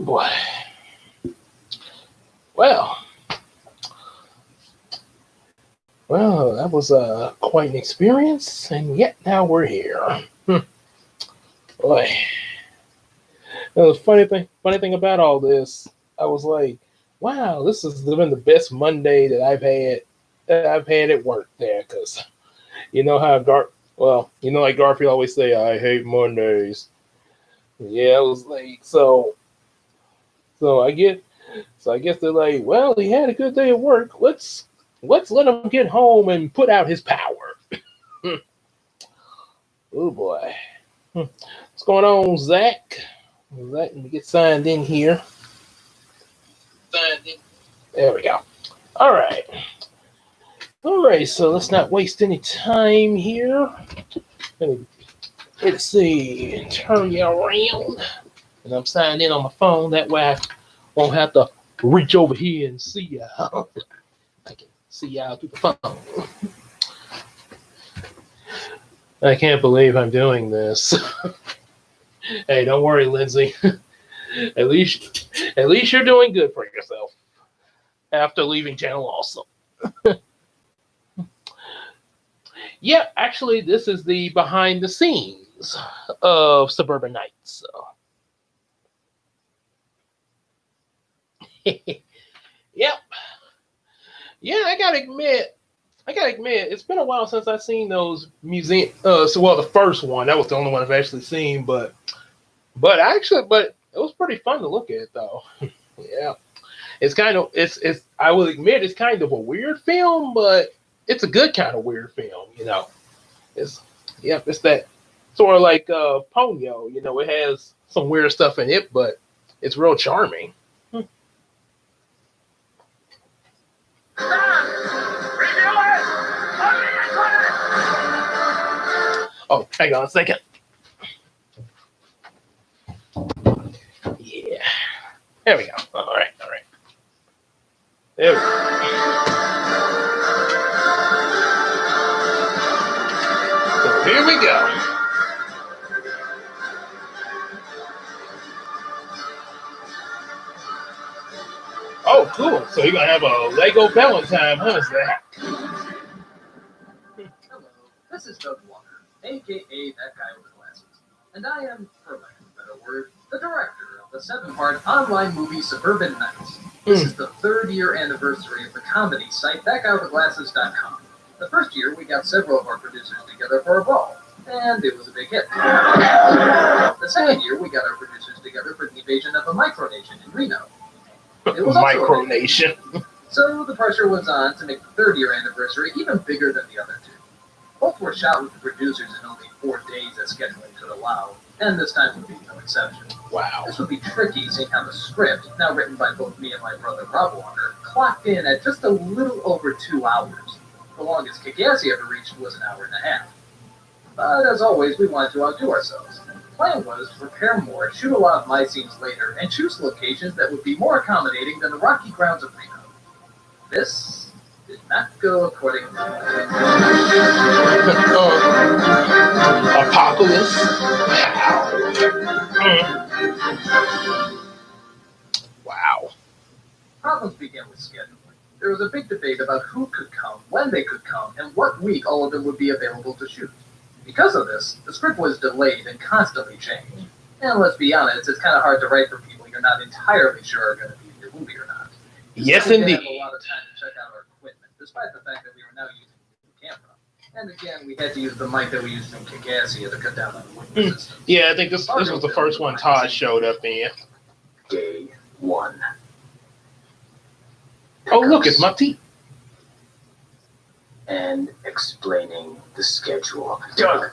boy. Well, that was quite an experience, and yet now we're here. Boy, the funny thing about all this, I was like, wow, this has been the best Monday that I've had at work there, because you know how like Garfield always say, I hate Mondays. Yeah, it was like so I guess they're like, well, he had a good day at work. Let's let him get home and put out his power. Oh boy. What's going on, Zach? Let me get signed in here. There we go. All right. All right, so let's not waste any time here. Let's see. Turn you around. And I'm signed in on my phone. That way I won't have to reach over here and see y'all. I can see y'all through the phone. I can't believe I'm doing this. Hey, don't worry, Lindsay. At least you're doing good for yourself after leaving channel also. Yeah, actually, this is the behind the scenes of Suburban Knights. So. Yep. Yeah, I gotta admit, it's been a while since I've seen those museum. The first one, that was the only one I've actually seen, but it was pretty fun to look at though. Yeah, it's I will admit it's kind of a weird film, but it's a good kind of weird film. It's that sort of like Ponyo. It has some weird stuff in it, but it's real charming. Oh, hang on a second. Yeah. There we go. All right. There we go. So here we go. Oh, cool. So you're going to have a Lego Valentine, huh, Zach? Hello, this is Doug Walker, a.k.a. That Guy with Glasses. And I am, for lack of a better word, the director of the 7-part online movie Suburban Knights. This is the 3rd year anniversary of the comedy site ThatGuyWithGlasses.com. The first year, we got several of our producers together for a ball, and it was a big hit. The second year, we got our producers together for the invasion of a micronation in Reno. It was also micronation. So the pressure was on to make the 3rd year anniversary even bigger than the other two. Both were shot with the producers in only 4 days as scheduling could allow, and this time would be no exception. Wow. This would be tricky seeing how the script, now written by both me and my brother Rob Walker, clocked in at just a little over 2 hours. The longest Kigasi ever reached was an hour and a half. But as always, we wanted to outdo ourselves. The plan was to prepare more, shoot a lot of my scenes later, and choose locations that would be more accommodating than the rocky grounds of Reno. This did not go according to Apocalypse. Wow. Problems began with scheduling. There was a big debate about who could come, when they could come, and what week all of them would be available to shoot. Because of this, the script was delayed and constantly changed. And let's be honest, it's kind of hard to write for people you're not entirely sure are going to be in your movie or not. Yes, we indeed. had a lot of time to check out our equipment, despite the fact that we were now using a new camera. And again, we had to use the mic that we used from Kigasi to cut down on the window system. Yeah, I think this was the first one Todd showed up in. Day 1. Oh, look, it's my teeth. And explaining the schedule. Doug.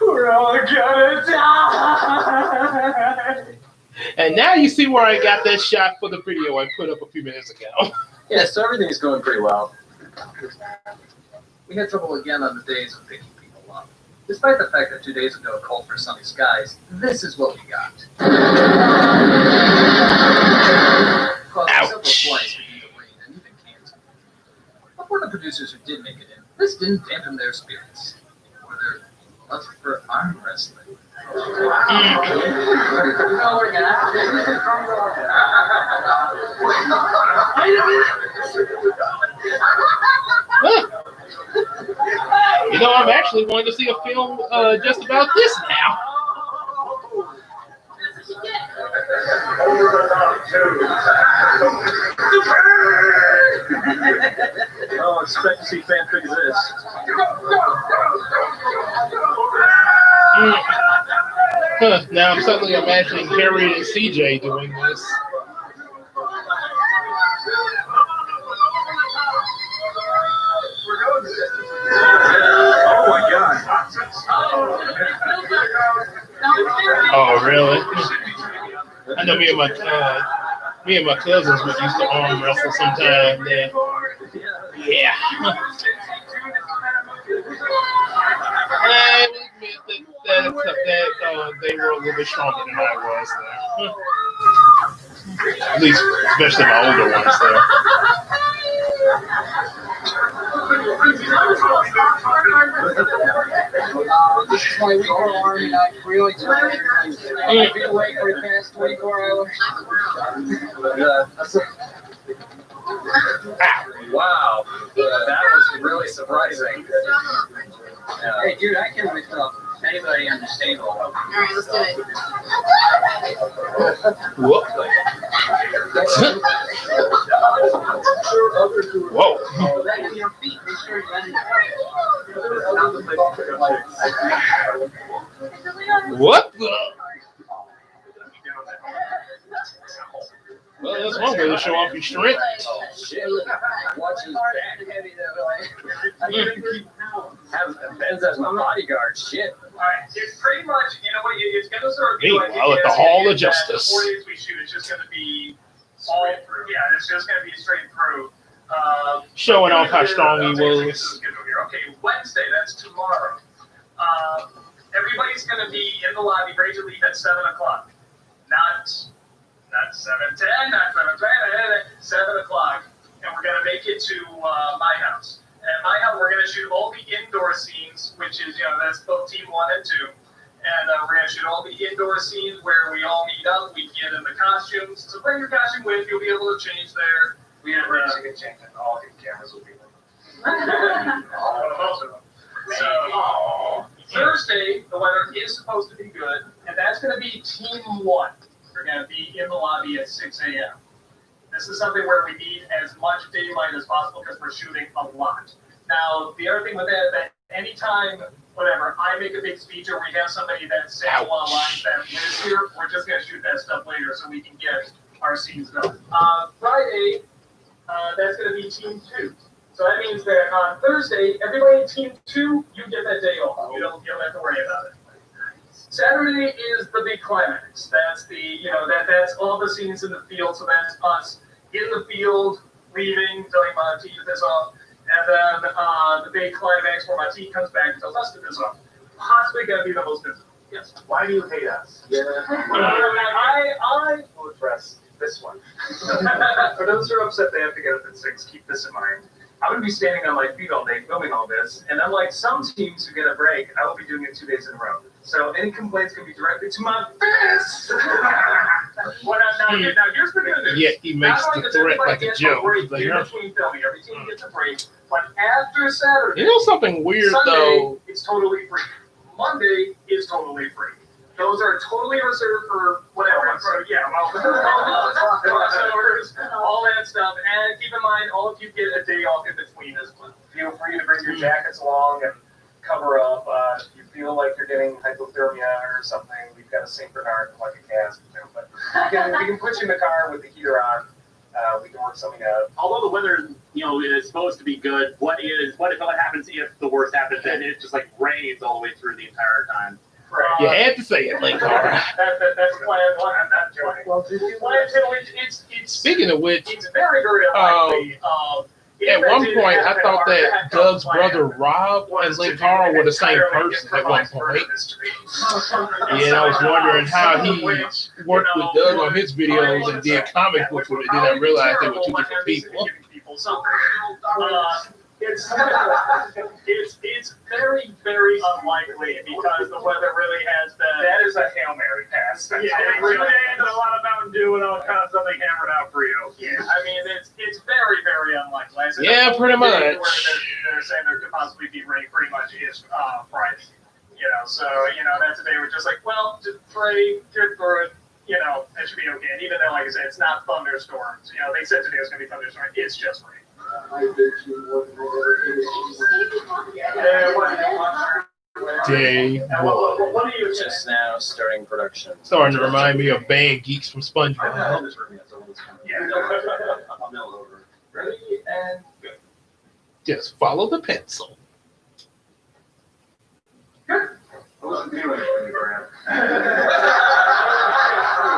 We're all gonna die! And now you see where I got that shot for the video I put up a few minutes ago. Yeah, so everything's going pretty well. We had trouble again on the days of picking people up. Despite the fact that 2 days ago called for sunny skies, this is what we got. Several flights due to rain and even canceled. But for the producers who did make it in, this didn't dampen their spirits. Or their love for arm wrestling. You know, I'm actually going to see a film just about this now. Oh, expect to see fanfic of this. Now I'm suddenly imagining Harriet and CJ doing this. Oh my god. Oh, really? I know me and my cousins would used to arm wrestle sometime. Yeah. I will admit that they were a little bit stronger than I was there. At least, especially my older ones there. This is my week-long arm, and I really tried. I've been awake for the past 24 hours. Wow, that was really surprising. Hey, dude, I can lift up anybody on this table. All right, let's do it. Whoop. Whoa. Land on your feet. Make sure you land. What the? Well, that's one way to show off your strength. Oh shit! Watching that. Ben's as my bodyguard. Shit. Alright, it's pretty much, you know what, it's going to sort of be like... Meanwhile, at the Hall of Justice. The 4 days we shoot, it's just going to be all through. Yeah, it's just going to be straight through. Showing off how strong he was. Okay, Wednesday, that's tomorrow. Everybody's going to be in the lobby, ready to leave at 7 o'clock. Not 7:10, not 7:20, 7 o'clock. And we're going to make it to my house. At my house, we're going to shoot all the indoor scenes, which is, that's both team 1 and 2. And we're going to shoot all the indoor scenes where we all meet up, we get in the costumes. So bring your costume with, you'll be able to change there. We have a good change, and all the cameras will be there. Most of them. So, Thursday, the weather is supposed to be good, and that's going to be team 1. We're going to be in the lobby at 6 a.m. This is something where we need as much daylight as possible because we're shooting a lot. Now, the other thing with that anytime, whatever, I make a big speech or we have somebody that says a lot of lines that lives here, we're just going to shoot that stuff later so we can get our scenes done. Friday, that's going to be team 2. So that means that on Thursday, everybody in team 2, you get that day off. You don't have to worry about it. Saturday is the big climax. That's that's all the scenes in the field. So that's us in the field, leaving, telling Monty to piss off, and then the big climax where Monty comes back and tells us to piss off. Possibly going to be the most difficult. Yes. Why do you hate us? I will address this one. For those who are upset they have to get up at 6, keep this in mind. I'm going to be standing on my feet all day filming all this, and unlike some teams who get a break, I will be doing it 2 days in a row. So any complaints can be directed to my fist. Now here's the good news. Yeah, he makes Not the only does threat everybody like a get joke. break Like, in between filming, every team gets a break. But after Saturday, you know something weird Sunday, though? it's totally free. Monday is totally free. Those are totally reserved for whatever. Crossovers, all that stuff. And keep in mind, all of you get a day off in between as well. Feel free to bring your jackets along and cover up. If you feel like you're getting hypothermia or something, we've got a St. Bernard like a cask. But we can put you in the car with the heater on. We can work something out. Although the weather, is supposed to be good, what happens if the worst happens and it just like rains all the way through the entire time? You had to say it, Linkar. That's plan 1. I'm not joking. Plan 2, it's Speaking of which, it's very, very unlikely. at one point, I thought that Doug's brother Rob and Linkar were the same person at one point. And I was wondering how he worked with Doug on his videos and did comic books with it. Then I realized they were 2 different people. It's very, very unlikely because the weather really has that just a Hail Mary pass. Yeah, and a lot of Mountain Dew and all kinds of something hammered out for you. Yeah, I mean, it's very, very unlikely. Yeah, pretty much. Where they're saying there could possibly be rain pretty much is Friday. You know, so, you know, that's a day we're just like, well, just pray, good for it. You know, that should be okay. And even though, like I said, it's not thunderstorms. You know, they said today was going to be thunderstorms. It's just rain. Day What are you Just now starting production. starting to remind me of Band Geeks from SpongeBob. Yeah. Ready and go. Just follow the pencil. Good. I wasn't feeling it when you grabbed. I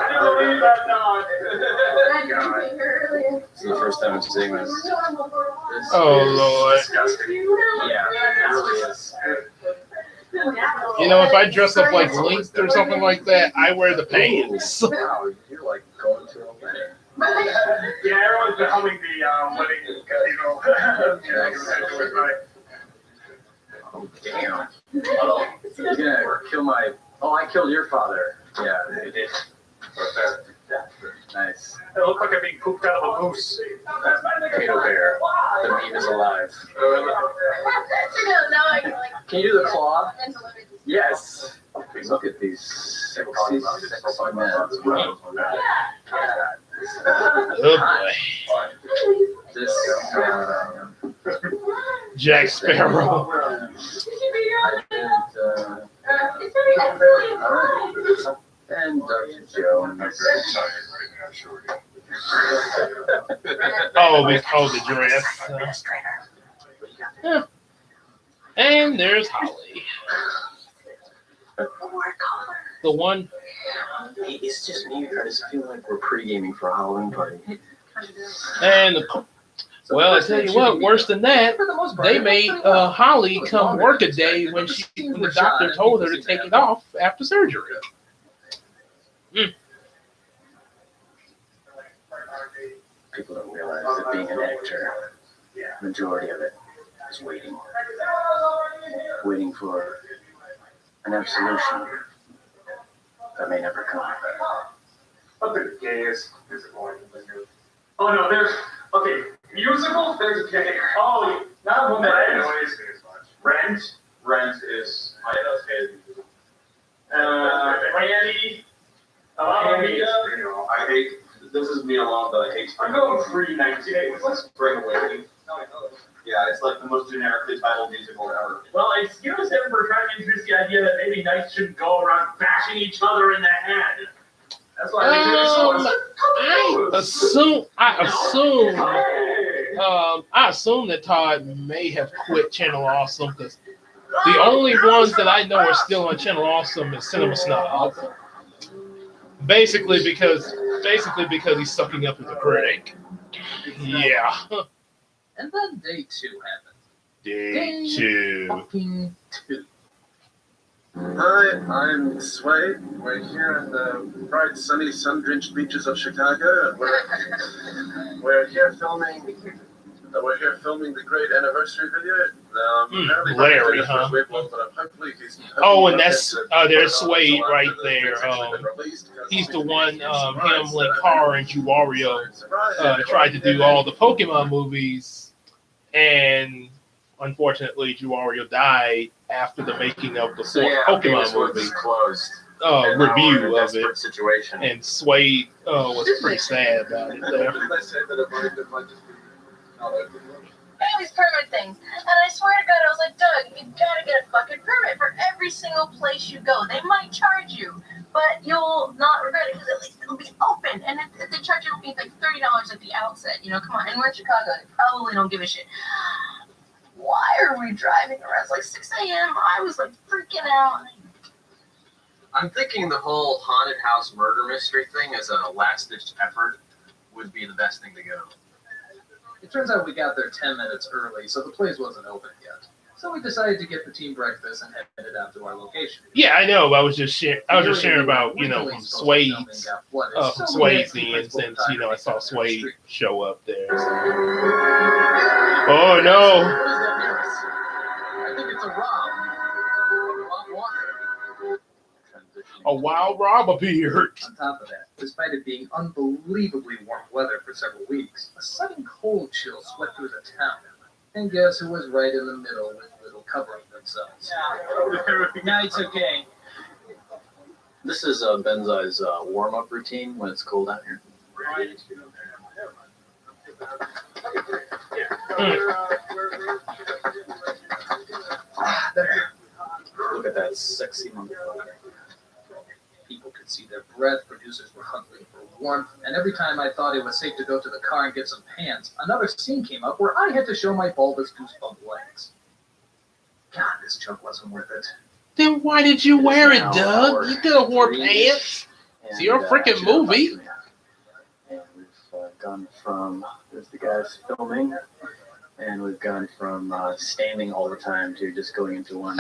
didn't believe that dog. This is the first time I'm seeing this. Oh, Lord. Disgusting. Yeah, it really is. You know, if I dress up like Link or something like that, I wear the pants. Wow, you're like going to a wedding. Yeah, everyone's been humming the wedding cathedral. Oh, damn. Oh, you're gonna kill my... Oh, I killed your father. Yeah, you did. Nice. It looked like I'm being pooped out of a moose. Potato bear. The meme is alive. Can you do the claw? Yes. Look at these sexy men. Oh, boy. This, Jack Sparrow. And Dr. Jones. Oh, the dress. Yeah. And there's Holly. The one. It's just me. I just feel like we're pre-gaming for a Halloween party. And well, I tell you what, worse than that, they made Holly come work a day when the doctor told her to take it off after surgery. People don't realize that being an actor, majority of it is waiting for an absolution that may never come. What the gayest musical I can think of? Oh no, okay, musical, there's a gay. Oh, not one that annoys me as much. Rent? Rent is my favorite musical. Randy? I hate, this is me alone, but I hate I'm going pre-1980s. Let's Spring Awakening. Yeah, it's like the most generically titled musical ever. Well, excuse him for trying to introduce the idea that maybe knights shouldn't go around bashing each other in the head. That's why they do I assume that Todd may have quit Channel Awesome because the only ones that I know are still on Channel Awesome is Cinema Snob. Basically because he's sucking up as a critic. Yeah. And then day 2 happened. Day 2. Fucking 2. Hi, I'm Sway. We're here on the bright, sunny, sun-drenched beaches of Chicago, and we're here filming. We're here filming the great anniversary video. Larry, huh? Oh, and that's there's Swade right there. He's the one. Him, Link Carr, and Juwario tried to do all the Pokemon movies, and unfortunately, Juwario died after the making of the fourth Pokemon movie. Closed. Review of it. Situation. And Swade was pretty sad about it there. All these permit things, and I swear to God, I was like, Doug, you gotta get a fucking permit for every single place you go. They might charge you, but you'll not regret it because at least it'll be open. And if they charge you, it'll be like $30 at the outset. You know, come on. And we're in Chicago. They probably don't give a shit. Why are we driving around? It's like 6 a.m. I was like freaking out. I'm thinking the whole haunted house murder mystery thing as a last-ditch effort would be the best thing to go. It turns out we got there 10 minutes early, so the place wasn't open yet. So we decided to get the team breakfast and headed out to our location. Yeah, I know. I was just sharing about from Swade's end, since I saw Swade show up there. Oh no! I think it's a Rob. A wild Rob appeared. On top of that, despite it being unbelievably warm weather for several weeks, a sudden cold chill swept through the town. And guess who was right in the middle with little covering themselves? No, it's okay. This is Benzai's warm-up routine when it's cold out here. There. Look at that sexy motherfucker. People could see their breath, producers were hungry for warmth, and every time I thought it was safe to go to the car and get some pants, another scene came up where I had to show my bulbous goosebump legs. God, this junk wasn't worth it. Then why did you wear it, Now Doug? our You could have worn three, pants. It's your freaking actually, movie. And we've gone from, there's the guys filming, and we've gone from standing all the time to just going into one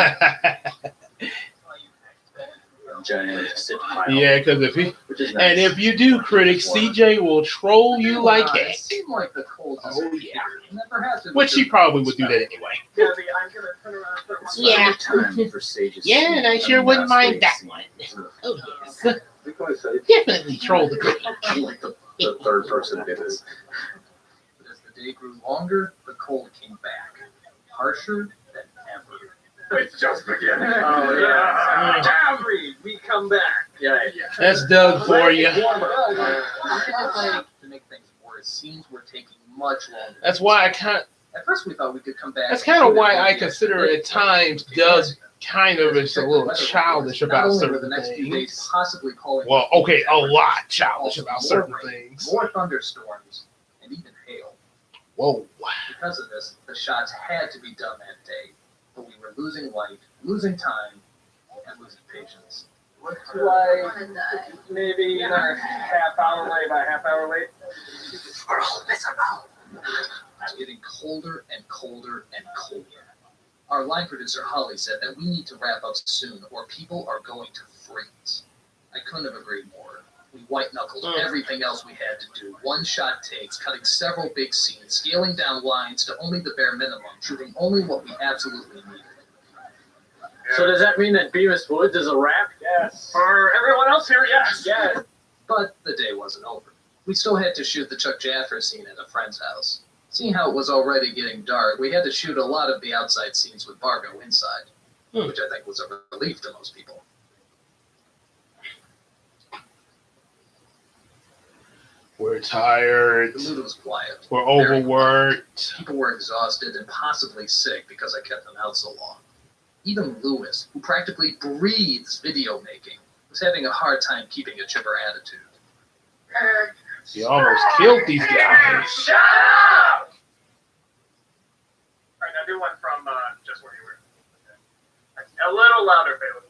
giant sit pile. Yeah, because Which is nice. and if you do, critics, CJ will troll you like It heck. seemed like the cold Oh, yeah. never has to. Which he probably would do that anyway. Gabby, I'm gonna turn around for It's Yeah. finally time for Sage's Yeah, scene. and I sure wouldn't that's mind that Sage's one. scene. Oh, yes. Definitely troll the critics. I'm like the third person to do this. But as the day grew longer, the cold came back, harsher than ever. It's just beginning. Oh, yeah. Gabby, we come back. Yeah. That's Doug for you. To make things worse, scenes were taking much longer. That's why I kind. At first, we thought we could come back. That's kind of why I consider at times Doug kind of is a little childish about certain the next few days things. possibly calling. Well, okay, a lot childish about certain things. More thunderstorms and even hail. Whoa. Because of this, the shots had to be done that day, but we were losing light, losing time, and losing patience. What do I, maybe another half hour late, about a half hour late? We're all miserable. It's getting colder and colder and colder. Our line producer Holly said that we need to wrap up soon or people are going to freeze. I couldn't have agreed more. We white-knuckled everything else we had to do. One-shot takes, cutting several big scenes, scaling down lines to only the bare minimum, shooting only what we absolutely needed. So does that mean that Beavis Woods is a wrap? Yes. For everyone else here, yes. Yes. But the day wasn't over. We still had to shoot the Chuck Jaffer scene at a friend's house. Seeing how it was already getting dark, we had to shoot a lot of the outside scenes with Bargo inside, which I think was a relief to most people. We're tired. The mood was quiet. We're overworked. People were exhausted and possibly sick because I kept them out so long. Even Lewis, who practically breathes video making, was having a hard time keeping a chipper attitude. You almost killed these guys. Shut up! All right, now do one from just where you were. A little louder, Bailey.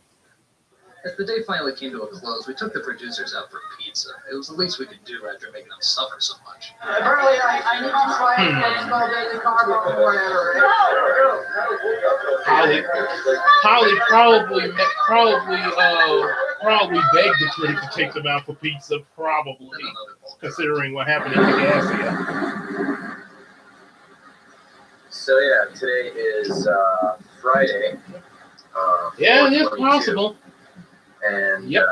As the day finally came to a close, we took the producers out for pizza. It was the least we could do after making them suffer so much. Burley, I need you to try and small daily carb or whatever. Holly probably begged the critic to take them out for pizza, probably, considering what happened in the gas. So yeah, today is Friday. Yeah, it's 4/22. possible. And Yep.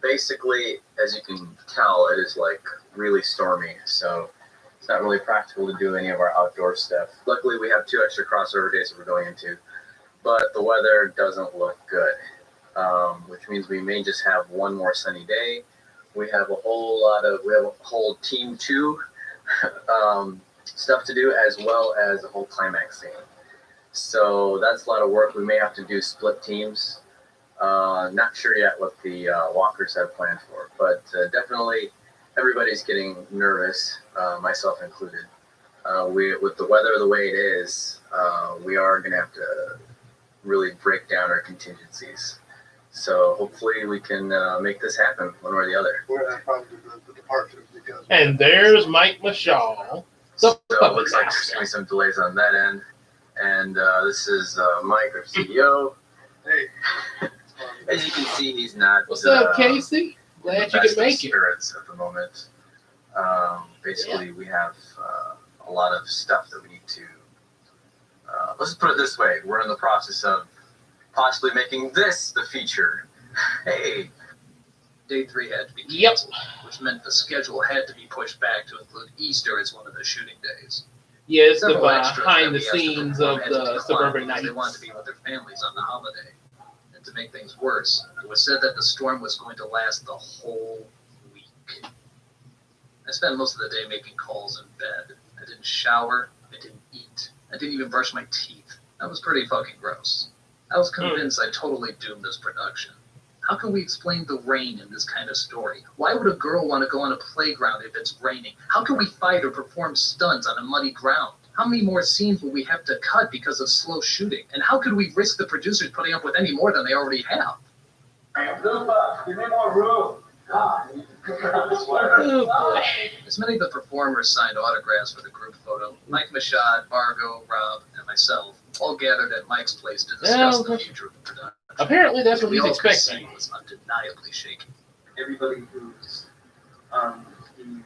Basically, as you can tell, it is like really stormy. So it's not really practical to do any of our outdoor stuff. Luckily, we have 2 extra crossover days that we're going into, but the weather doesn't look good, which means we may just have one more sunny day. We have a whole team 2 stuff to do, as well as a whole climax scene. So that's a lot of work. We may have to do split teams. Not sure yet what the walkers have planned for, but definitely everybody's getting nervous, myself included. With the weather the way it is, we are going to have to really break down our contingencies. So hopefully we can make this happen one way or the other. We're going to probably do the departures because. And there's Mike Mashal. So it looks like there's going to be some delays on that end. And this is Mike, our CEO. Hey. As you can see, he's not. What's up, Casey? Glad you could make it. Spirits at the moment. Basically, we have a lot of stuff that we need to. Let's put it this way: we're in the process of possibly making this the feature. Hey, day 3 had to be Yep. canceled, which meant the schedule had to be pushed back to include Easter as one of the shooting days. Yeah, it's the Several extras behind that the we asked to scenes perform of had to the decline Suburban because they wanted Knights. to be with their families on the holiday. And to make things worse, it was said that the storm was going to last the whole week. I spent most of the day making calls in bed. I didn't shower. I didn't eat. I didn't even brush my teeth. That was pretty fucking gross. I was convinced I totally doomed this production. How can we explain the rain in this kind of story? Why would a girl want to go on a playground if it's raining? How can we fight or perform stunts on a muddy ground? How many more scenes will we have to cut because of slow shooting? And how could we risk the producers putting up with any more than they already have? Lupa, give me more room. Oh boy. As many of the performers signed autographs for the group photo, Mike Machad, Margot, Rob, and myself all gathered at Mike's place to discuss the future of the production. Apparently that's what We he's all could expecting. see was undeniably shaky. Everybody who's on team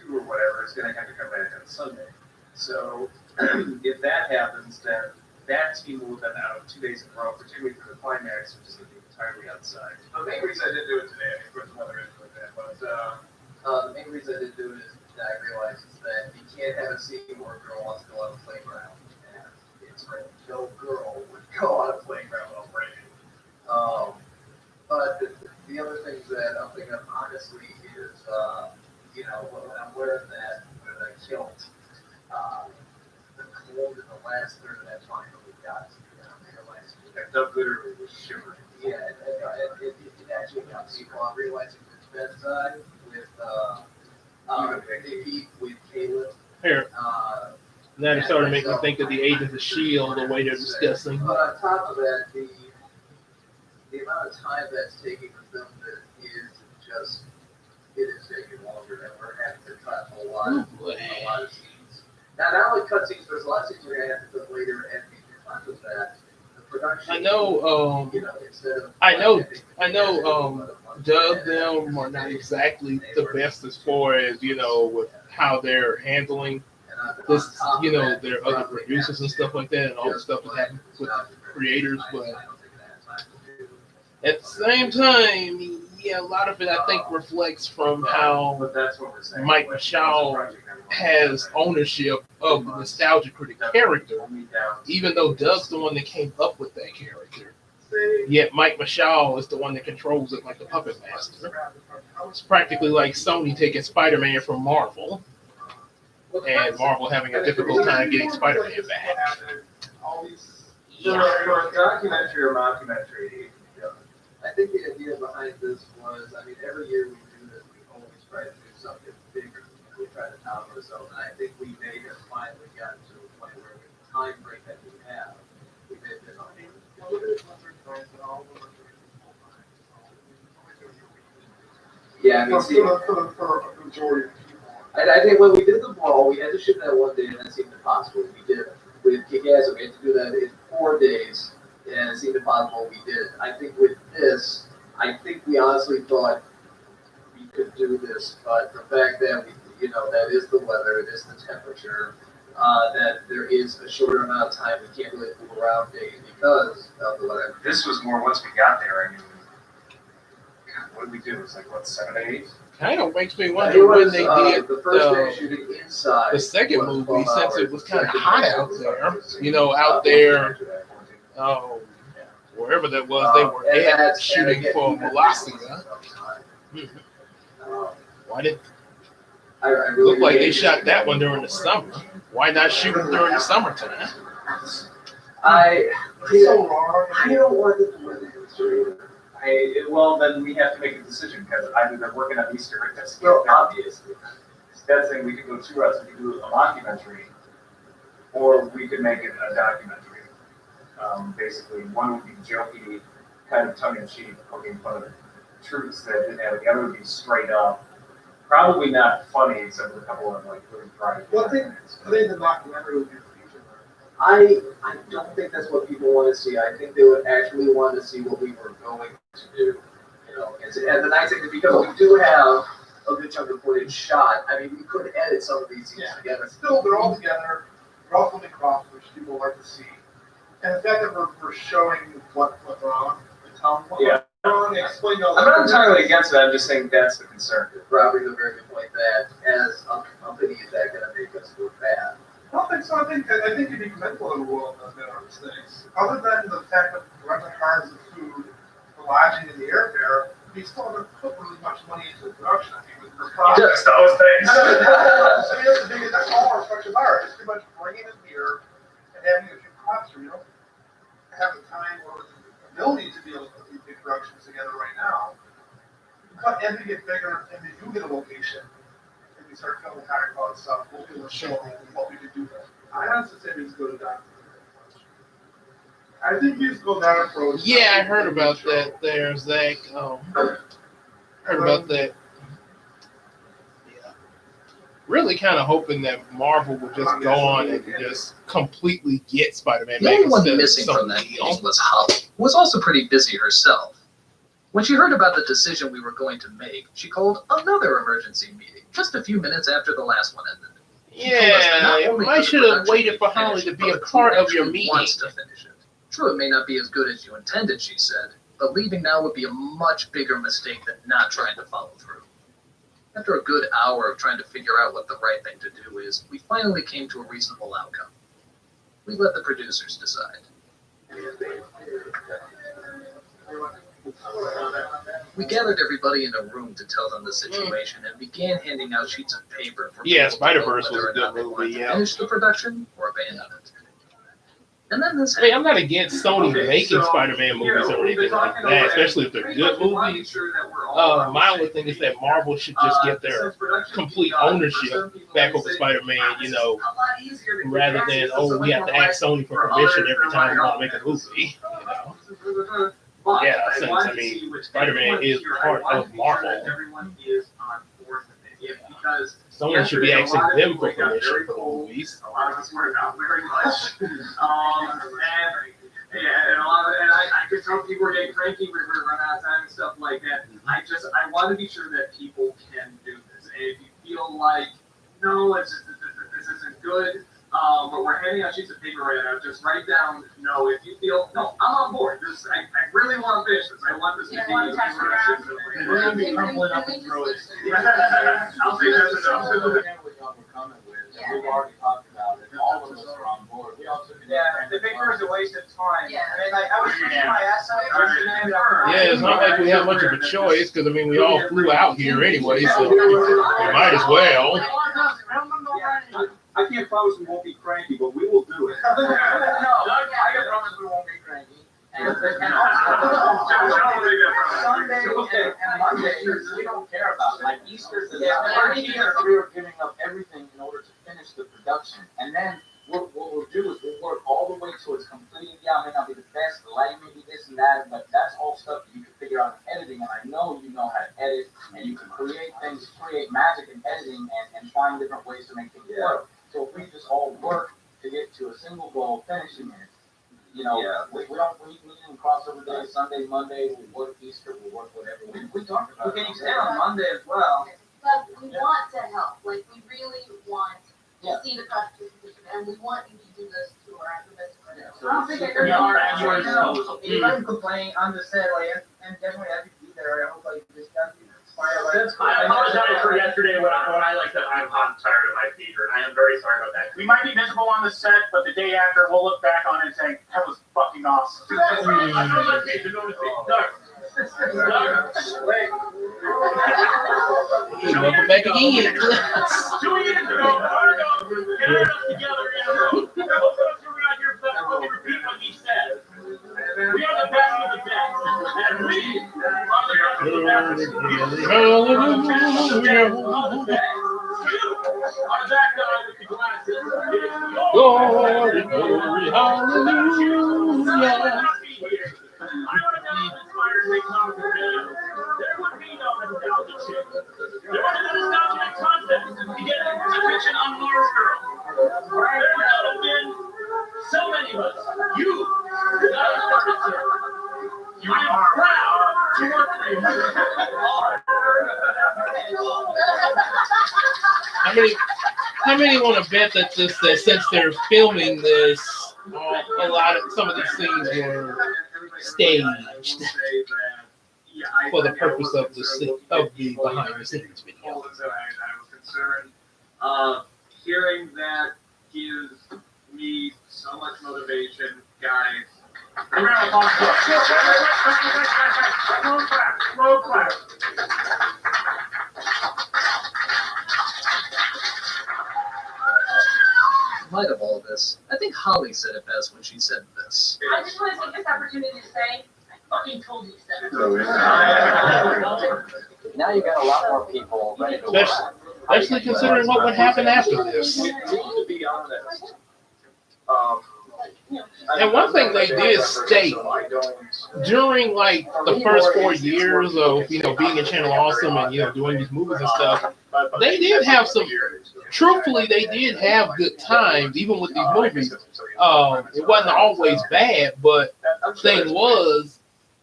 2 or whatever is going to have to come back on Sunday. So if that happens, then that team will then out 2 days in a row, particularly for the climax, which is going to be entirely outside. The main reason I didn't do it today, I mean, of course, the weather is like that, but The main reason I didn't do it is that I realized is that you can't have a scene where a girl wants to go on a playground, and it's raining. No girl would go on a playground while raining. But the other things that I'm thinking of, honestly, is, when I'm wearing that kilt, the cold in the last third of that finally got to me. I realized That Doug literally was shivering. yeah, it actually got people. I'm realizing it's bedside with Vicky, with Caleb. Here. That started to make me think of the Agents of S.H.I.E.L.D., the way they're discussing. But on top of that, the amount of time that's taking to film it is taking longer, and we're having to cut a lot of scenes. Now, not only cut scenes, there's a lot of scenes we're going to have to cut later, and on top of that, the production. I know. Instead of I know. Doug them are not exactly the best as far as with how they're handling this. Their other producers and stuff like that, and all the stuff that happens with the creators. But at the same time, yeah, a lot of it I think reflects from how But that's what we're saying. Mike Machad has ownership of the nostalgia critic character, even though Doug's the one that came up with that character. Yet Mike Machad is the one that controls it like the puppet master. It's practically like Sony taking Spider-Man from Marvel, and Marvel having a difficult time getting Spider-Man back. For a documentary or mockumentary, I think the idea behind this was, every year we do this, we always try to do something bigger. We try to top ourselves, and I think we may have finally gotten to a point where with the time break that we have, we may have been on it. Yeah, for a majority of people. And I think when we did the ball, we had to shoot that one day, and that seemed impossible. We did it. With Kick-Ass, we had to do that in 4 days, and it seemed impossible. We did it. I think with this, we honestly thought we could do this, but the fact that that is the weather, it is the temperature, that there is a shorter amount of time, we can't really move around days because of the weather. this was more once we got there. I mean, God, what did we do? It was like, what, 7 to 8? Kind of makes me wonder when they did the first day of shooting inside. the second was movie, 12 since it hours. was kind of hot out there. Out there, wherever that was, they had shooting for Molossia. Why did I really look like they shot that one during the summer? Why not shoot it during the summertime? I So wrong. don't want the weather to Well, then we have to make a decision because either they're working on Easter or that's obviously. That's saying we could go 2 routes. We could do a mockumentary, or we could make it a documentary. Basically, one would be jokey, kind of tongue-in-cheek, poking fun of troops that didn't have it. The other would be straight up, probably not funny, except for a couple of really dry. Well, I think the documentary would be the future. I don't think that's what people want to see. I think they would actually want to see what we were going to do. And the nice thing is because we do have a good chunk of footage shot, we could edit some of these scenes together. Still, they're all together. They're all filming cross, which people like to see. And the fact that we're showing what went wrong, and telling what Yeah, Explain all I'm not entirely against it. I'm just saying that's the concern. Robbie's a very good point that as a company, is that going to make us look bad? I don't think so. I think you'd be commendable in the world of our mistakes. Other than the fact that running cars of food, the lodging, and the airfare, we still haven't put really much money into the production. I think with the product. Just those things. I mean, that's the biggest. That's all our productions are. It's pretty much bringing in beer and having a few props. You don't have the time or the ability to be able to put these big productions together right now. But as we get bigger and we do get a location, and we start filming higher quality stuff, we'll be able to show what we can do there. I honestly say we just go to down. I think we just go down approach. Yeah, I heard about that there, Zach. Heard about that. Yeah. Really kind of hoping that Marvel would just go on and just completely get Spider-Man. The only one missing from that meeting was Holly, who was also pretty busy herself. When she heard about the decision we were going to make, she called another emergency meeting just a few minutes after the last one ended. Yeah, I should have waited for Holly to be a part of your meeting. Wants to finish it. True, it may not be as good as you intended, she said, but leaving now would be a much bigger mistake than not trying to follow through. After a good hour of trying to figure out what the right thing to do is, we finally came to a reasonable outcome. We let the producers decide. We gathered everybody in a room to tell them the situation and began handing out sheets of paper for Yeah, people to vote Spider-Verse was whether a or not good they wanted movie, to yeah. finish the production or abandon it. And then this Hey, I'm not against Sony Okay, making so, Spider-Man you movies know, or we've been anything like talking that, over especially if they're pretty good much wanna be movies. sure that we're all on the My same only thing is page. that Marvel should just get their Since production complete begun, for ownership some people, back they over say, Spider-Man, "Wow, you this know, is a lot easier to rather get than, access to oh, so we much have to more ask Sony for for permission others every that time we might want to make a not movie. You know? But Yeah, I since, wanted I to mean, see which Spider-Man everyone is here, part I wanted of to be sure that Marvel. everyone is on board with it. Because Sony should be yesterday, a asking lot of them people for got permission very for the cold. movies. A lot of us were not very much. And a lot of, and I could tell people were getting cranky, we were running out of time and stuff like that. I want to be sure that people can do this. And if you feel like, no, this isn't good, but we're handing out sheets of paper right now, just write down, no, if you feel, no, I'm on board. I really want to finish this. I want this to be want to touch around? We're going to be crumbling up and throw it. I'll say that's enough. Yeah. We've already talked about it. All of us are on board. We also The paper is a waste of time. Yeah. I mean, like, I was thinking my ass off. Yeah, it's not like we have much of a choice because I mean we all flew out here anyway, so we might as well. I can't promise we won't be cranky, but we will do it. No, I can promise we won't be cranky. And also, Sunday and Monday, we don't care about. Like Easter's the we were giving up everything in order to finish the production. And then what we'll do is we'll work all the way till it's completed. Yeah, it may not be the best, the lighting may be this and that, but that's all stuff that you can figure out in editing. And I know you know how to edit, and you can create things, create magic in editing, and find different ways to make things work. So if we just all work to get to a single goal, finishing it, you know, we can crossover days, Sunday, Monday, we'll work Easter, we'll work whatever. We talked about We can extend on Monday as well. But we want to help, like, we really want to see the participation, and we want you to do this to our best of our ability. So I don't think they're if I'm complaining, I'm just saying, like, and definitely happy to be there. I hope like this doesn't inspire like. I apologize for yesterday when I like that I'm tired of my fever, and I am very sorry about that. We might be visible on the set, but the day after we'll look back on it and say, that was fucking awesome. Wait. Welcome back again. 2 years ago, Margo gathered us together in a room. Most of us were not here for that fucking repeat what he said. We are the best of the best, and we are the best of the best. Our back guy with the glasses. Glory, glory, hallelujah. I would have never inspired to make comic book videos. There would be no nostalgia shit. There would have been nostalgic concepts to get attention on Mars Girl. There would not have been so many of us. You got us started, sir. I am proud to work for you. How many want to bet that this since they're filming this, some of these scenes were staged? for the purpose of the behind the scenes video. I was concerned. Hearing that gives me so much motivation, guys. Slow clap. In light of all this, I think Holly said it best when she said this. I just want to take this opportunity to say, I fucking told you so. Now you got a lot more people ready to work. Especially considering what would happen after this. To be honest, And one thing they did state during like the first 4 years of being in Channel Awesome and doing these movies and stuff, they did have some. Truthfully, they did have good times even with these movies. It wasn't always bad, but thing was,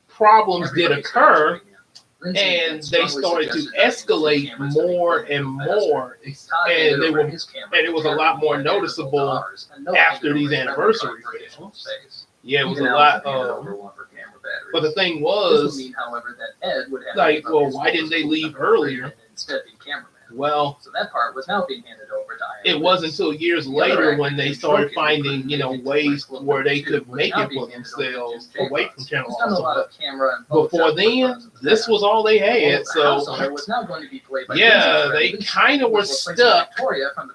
problems did occur. And they started to escalate more and more, and it was a lot more noticeable after these anniversary films. Yeah, it was a lot. But the thing was, like, well, why didn't they leave earlier? Well, so that part was now being handed over to it wasn't until years later when they started finding, ways where they could make it for themselves away from Channel Awesome. Before then, this was all they had. So, yeah, they kind of were stuck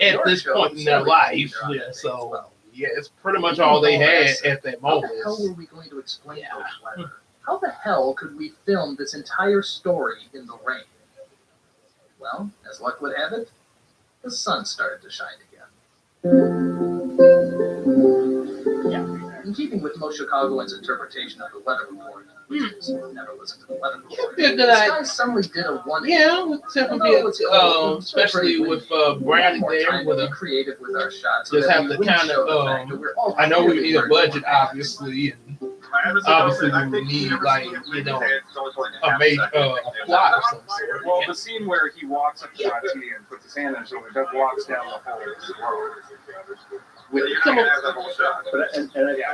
at this point in their life. Yeah, so, yeah, it's pretty much all they had at that moment. How the hell were we going to explain those weather? How the hell could we film this entire story in the rain? Well, as luck would have it, the sun started to shine again. Yeah. In keeping with most Chicagoans' interpretation of the weather report, which is never listen to the weather report, the sky suddenly did a 180. Yeah, especially with Bradley there. With a creative with our shots. Just have to kind of. I know we need a budget, obviously, and obviously we need like a major plot or something. Well, the scene where he walks up to Shotzi and puts his hand on his shoulder, Doug walks down the whole road.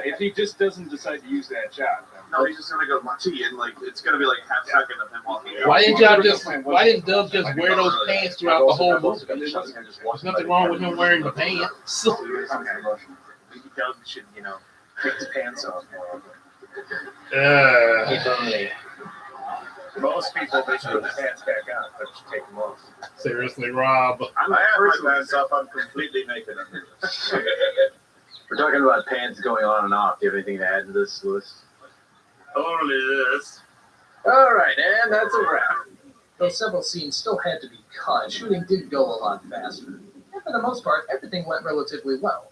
If he just doesn't decide to use that shot, no, he's just gonna go T, and like it's gonna be like half second of him walking. Why didn't Doug just wear those pants throughout the whole movie? There's nothing wrong with him wearing the pants. Doug should, take his pants off. Most people just put the pants back on, but you take them off. Seriously, Rob. I have my pants off. I'm completely naked. We're talking about pants going on and off. Do you have anything to add to this list? Only this. All right, and that's a wrap. Though several scenes still had to be cut, shooting did go a lot faster. And for the most part, everything went relatively well.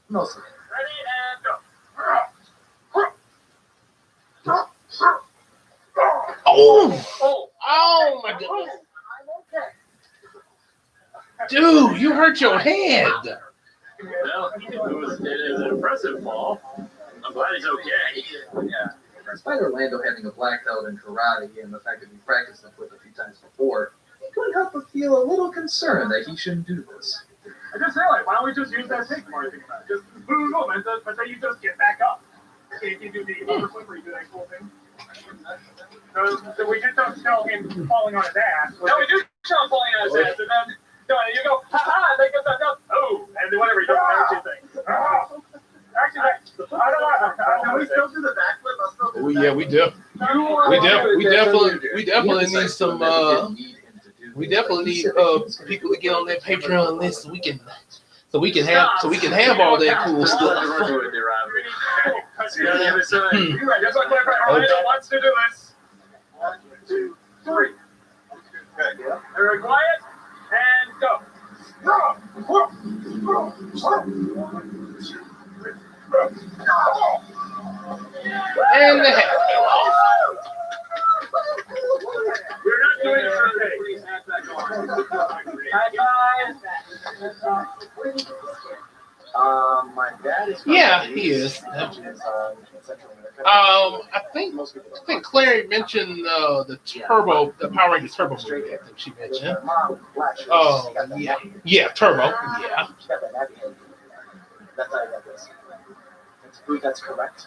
Mostly. Ready and go. Oh my goodness. Dude, you hurt your head. Well, it was an impressive fall. I'm glad he's okay. Yeah. Despite Orlando having a black belt in karate and the fact that he practiced it with a few times before, he couldn't help but feel a little concerned that he shouldn't do this. I just realized, why don't we just use that take more to think about it? Just boom, but then you just get back up. If you do the overflip or you do that cool thing. So we just don't show him falling on his ass. No, we do show him falling on his ass, and then you go, ha-ha, and they get back up, oh, and whatever, you do the two things. Actually, I don't know. Can we still do the backflip? I'll still do Oh yeah, we definitely need some. We definitely need people to get on that Patreon list so we can have all that cool stuff. Just like Orlando wants to do this. 1, 2, 3. Everyone quiet and go. And the heck. We're not doing it for My dad is. Yeah, he is. I think Clary mentioned the Power Rangers Turbo movie. I think she mentioned. Oh, yeah, Turbo. Yeah. That's how I got this. That's correct.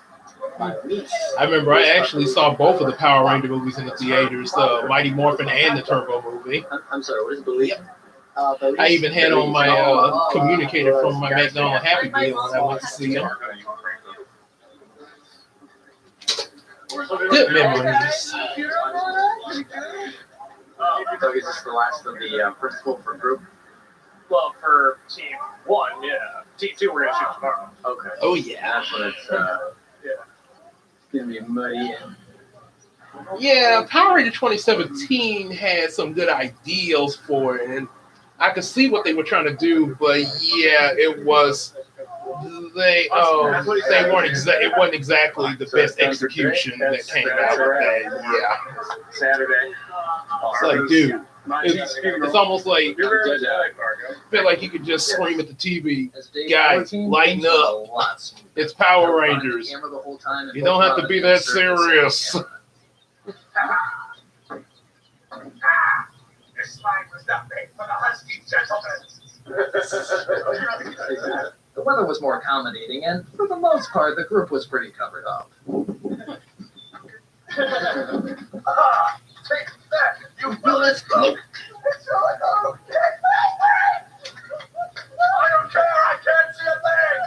I remember I actually saw both of the Power Ranger movies in the theaters, the Mighty Morphin and the Turbo movie. I'm sorry, what is belief? Yep. I even had on my communicator from my McDonald's Happy Meal when I went to see them. Good memories. So is this the last of the principal for group? Well, for team 1, yeah. Team 2, we're gonna shoot tomorrow. Okay. Oh yeah. That's when it's gonna be muddy and Yeah, Power Ranger 2017 had some good ideals for it, and I could see what they were trying to do, but yeah, it was they weren't it wasn't exactly the best execution that came out of that. Yeah, Saturday. it's like, dude, it's almost like I feel like you could just scream at the TV, guys, lighten up. It's Power Rangers. You don't have to be that serious. This line was not made for the husky gentlemen. The weather was more accommodating, and for the most part, the group was pretty covered up. Take that, you villains! It's all gone. I don't care, I can't see a thing!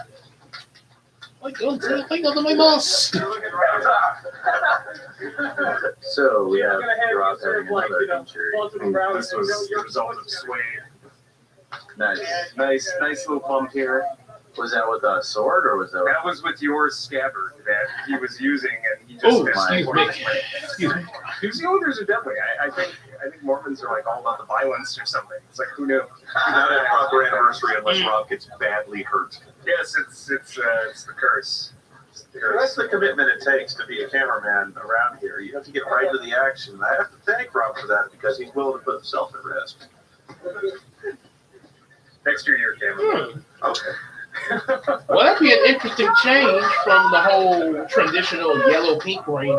I don't see a thing under my mask. You're looking right up. so we have We're gonna have Rob you sort having of like, another injury. floating around This and was you're the result of supposed to- Swade. Nice. Nice little bump here. Was that with a sword or was that? That was with your scabbard that he was using, and he just Oh, missed excuse it. me. Excuse me. New Zealanders are deadly. I think Mormons are like all about the violence or something. It's like, who knew? Not a proper anniversary unless Rob gets badly hurt. Yes, it's the curse. It's the curse. That's the commitment it takes to be a cameraman around here. You have to get right to the action. And I have to thank Rob for that because he's willing to put himself at risk. Next year, you're a cameraman. Okay. Well, that'd be an interesting change from the whole traditional yellow-pink Ranger.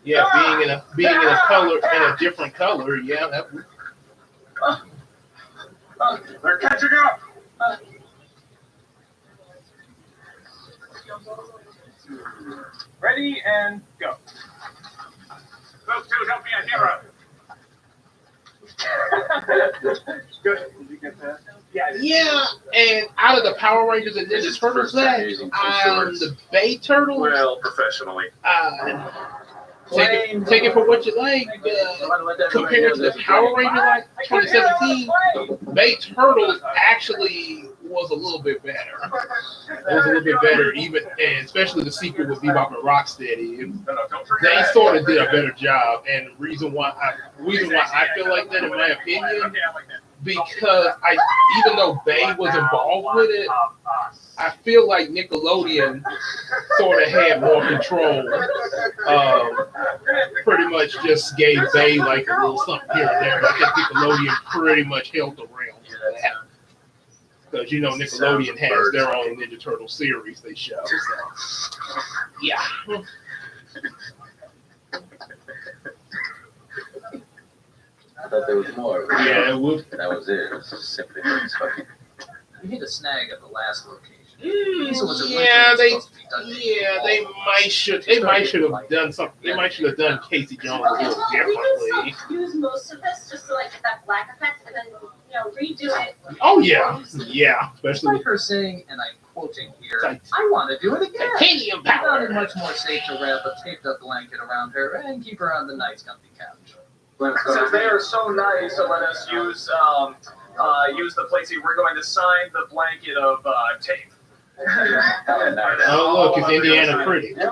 Yeah, being in a color in a different color. Yeah, that would. They're catching up. Ready and go. Those two help me a hero. Good. Did you get that? Yeah, and out of the Power Rangers and Ninja Turtles, the Bay Turtles. Well, professionally. Take it for what you like. Compared to the Power Rangers like 2017, Bay Turtles actually was a little bit better. It was a little bit better, even, and especially the sequel with Bebop and Rocksteady. They sort of did a better job, and the reason why I feel like that, in my opinion, because even though Bay was involved with it, I feel like Nickelodeon sort of had more control. Pretty much just gave Bay like a little something here and there. I think Nickelodeon pretty much held the reins for that. Because, Nickelodeon has their own Ninja Turtle series they show. So. Yeah. I thought there was more. Yeah, it would. That was it. It was just simply fucking. We hit a snag at the last location. They might should have done something. They might should have done Casey Jones a little differently. Use most of this just to like get that black effect and then redo it. Oh yeah, especially Like her saying, and I'm quoting here, Tit- I want to do it again. titanium I found power. it much more safe to wrap a taped up blanket around her and keep her on the nice comfy couch. Since they are so nice to let us use the place here, we're going to sign the blanket of tape. Oh look, it's Indiana Pretty. Team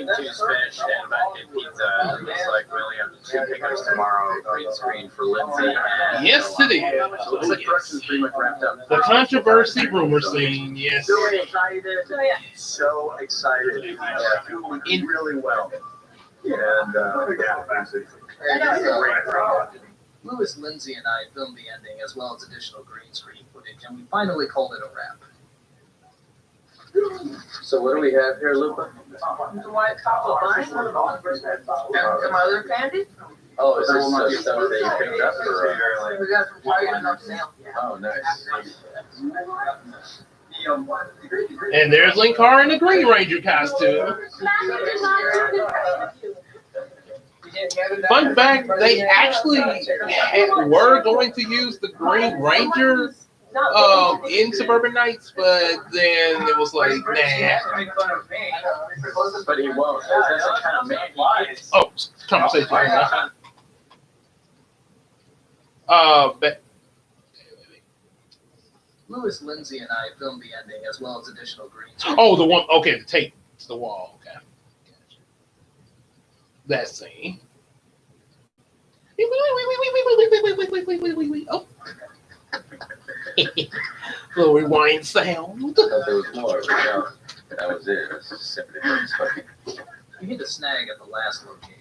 2's finished and back in pizza. Looks like we only have 2 pickups tomorrow. Green screen for Lindsay. And Yes, it is. So it looks like production's pretty much wrapped up. The controversy rumor scene. Yes. Really excited. yeah. So excited. Doing really well. And Lewis, Lindsay, and I filmed the ending as well as additional green screen footage, and we finally called it a wrap. So what do we have here, Lupa? White chocolate wine and some other candy. Oh, is this stuff that you picked up or? We got from Target and upsale. Oh, nice. And there's Linkar in the Green Ranger costume. Fun fact, they actually were going to use the Green Ranger in Suburban Knights, but then it was like, nah. But he won't. That's the kind of man he is. Oh, conversation. But Lewis, Lindsay, and I filmed the ending as well as additional green screen. oh, the one. Okay, the tape. It's the wall. Okay, that scene. Oh. Little rewind sound. There was more. No, that was it. It was just simply funny. We hit a snag at the last location.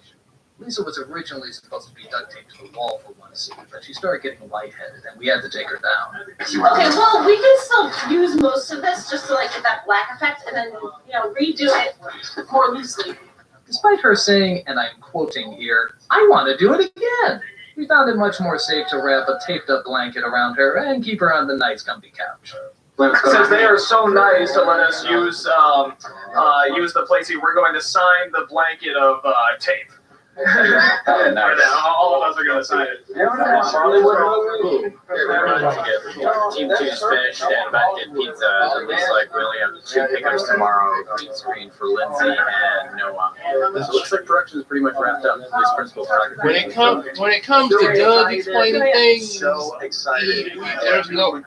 Lisa was originally supposed to be duct taped to the wall for one scene, but she started getting lightheaded, and we had to take her down. Okay, well, we can still use most of this just to like get that black effect, and then redo it more loosely. Despite her saying, and I'm quoting here, "I want to do it again," we found it much more safe to wrap a taped-up blanket around her and keep her on the night's comfy couch. Since they are so nice to let us use the place, we're going to sign the blanket of tape. All of us are going to sign it. Team 2's finished and about to get pizza. It looks like we only have 2 pickups tomorrow. Green screen for Lindsay and Noah. This looks like production is pretty much wrapped up. This principal photography. When it comes to Doug explaining things, So excited.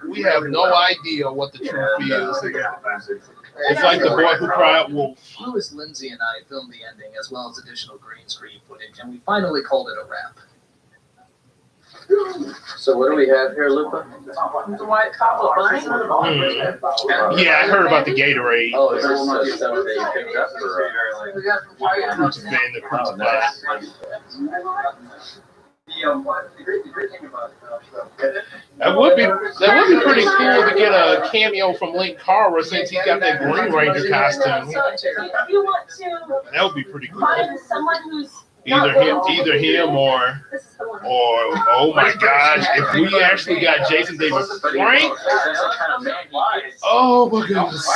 we have no idea what the truth is. It's like the boy who cried wolf. Lewis, Lindsay, and I filmed the ending as well as additional green screen footage, and we finally called it a wrap. So what do we have here, Lupa? Yeah, I heard about the Gatorade. Oh, is this stuff that you picked up or? We got from Target. Fruits of the fruits Oh, of nice. That would be pretty cool to get a cameo from Linkara since he got that Green Ranger costume. So if you want to That would be pretty cool. find someone who's Either him or this is the one. oh my gosh, if we actually got Jason David Frank, That's the kind of man he is. oh my goodness.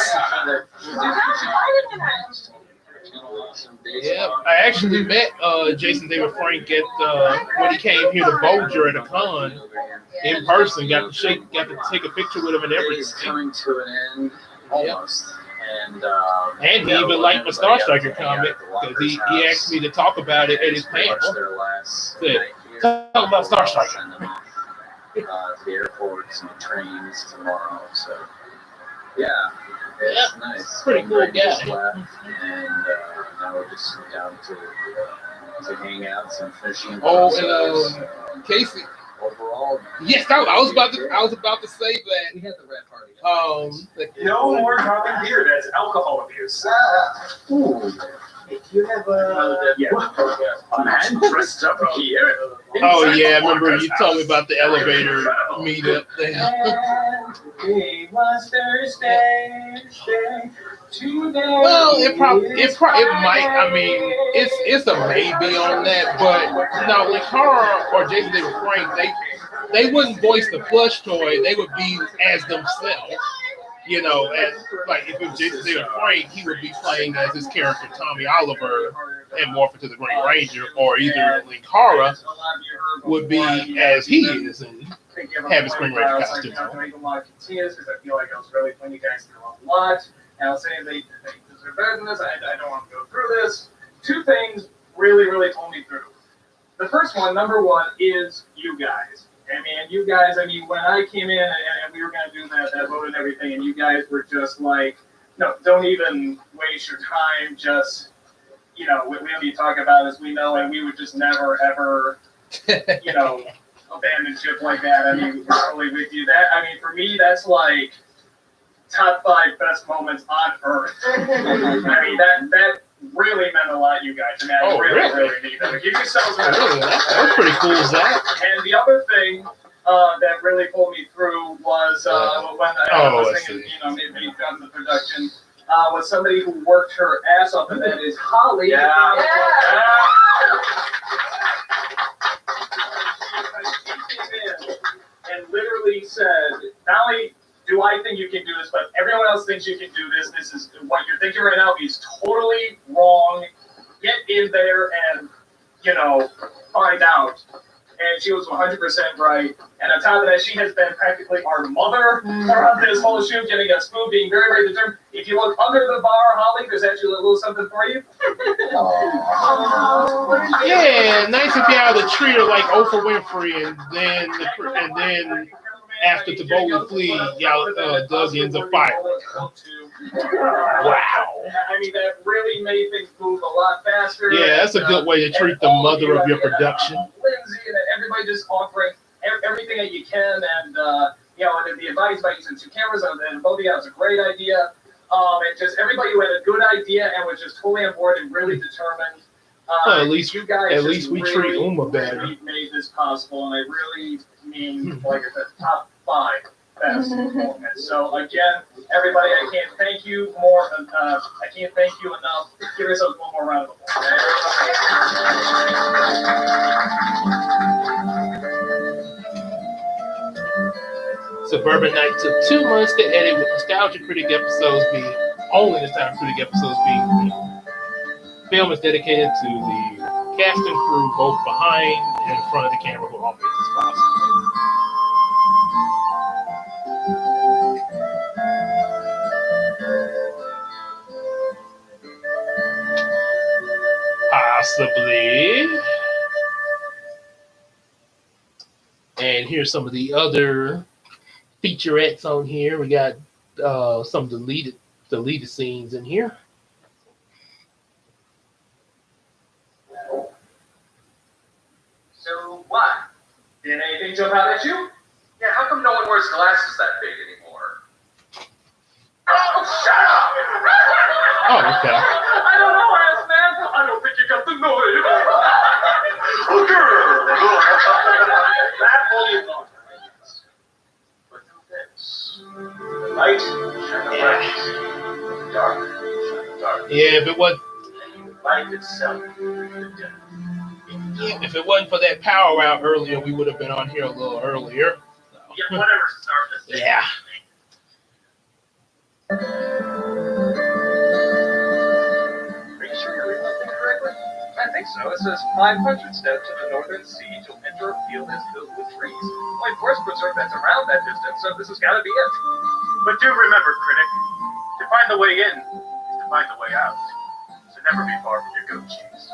Yeah, I actually met Jason David Frank at when he came here to Bolger at a con in person. Got to take a picture with him and It's everything. coming to an end almost. And And he even liked my Star Striker comic because he asked me to talk about it at his panel. Their last Good. night here. Talk about Star Striker. Send them off to the airports and trains tomorrow. So yeah, it's nice. Pretty cool Everybody just guy. left, and now we're just down to hang out, some fishing. Oh, process. and Casey. Overall, Yes, I was about to say that. We had the red party. No more dropping beer. That's alcohol abuse. ooh, If you have a A man dressed up here. Oh yeah, I remember you told me about the elevator meetup there. It was Thursday. Well, it might. I mean, it's a maybe on that, but no, like Carl or Jason David Frank, they wouldn't voice the plush toy. They would be as themselves. You know, as like if it was Jason David Frank, he would be playing as his character Tommy Oliver and morph into the Green Ranger, or either Linkara would be as he is and have his Green Ranger costume on. I make a lot of continues because I feel like I was really putting you guys through a lot. And I was saying they deserve better than this. I don't want to go through this. 2 things really pulled me through. The first one, number 1, is you guys. I mean, you guys, when I came in and we were going to do that vote and everything, and you guys were just like, no, don't even waste your time. Just, we don't need to talk about it as we know, and we would just never, ever, abandon ship like that. I mean, totally with you. For me, that's like top 5 best moments on Earth. That really meant a lot, you guys. I really need that. Give yourselves a Really, that's pretty cool, Zach. And the other thing that really pulled me through was when I was thinking, maybe done the production, was somebody who worked her ass off, and that is Holly. said, not only do I think you can do this, but everyone else thinks you can do this. This is what you're thinking right now is totally wrong. Get in there and, find out. And she was 100% right. And on top of that, she has been practically our mother throughout this whole shoot, getting us food, being very, very determined. If you look under the bar, Holly, there's actually a little something for you. Yeah, nice to be able to treat her like Oprah Winfrey, and then after Taboli flee, Doug ends up firing. Wow. I mean, that really made things move a lot faster. Yeah, that's a good way to treat the mother of your production. Lindsay and everybody just offering everything that you can, and and the advice about using 2 cameras and both of you, was a great idea. And just everybody who had a good idea and was just totally on board and really determined. Well, at least you guys we treat Uma better. Really made this possible, and I really mean, like I said, top 5 best moments. So again, everybody, I can't thank you more. I can't thank you enough. Give yourselves one more round of applause. Suburban Knights took 2 months to edit, with Nostalgia Critic episodes being only Nostalgia Critic episodes being film is dedicated to the cast and crew, both behind and in front of the camera, who all make this possible. Possibly. And here's some of the other featurettes on here. We got some deleted scenes in here. So what? Did anything jump out at you? Yeah, how come no one wears glasses that big anymore? Oh, shut up! Oh, okay. I don't know, ass man. I don't think you got the noise. That fully thought. But no this. Light, Yeah. Dark, dark. Yeah, if it wasn't Life itself. if it wasn't for that power out earlier, we would have been on here a little earlier. So. Yeah, whatever, start this. Yeah. Are you sure you're reading that thing correctly? I think so. It says 500 steps to the northern sea to enter a field that's filled with trees. My forest preserve that's around that distance, so this has got to be it. But do remember, critic, to find the way in is to find the way out. So never be far from your goat cheese.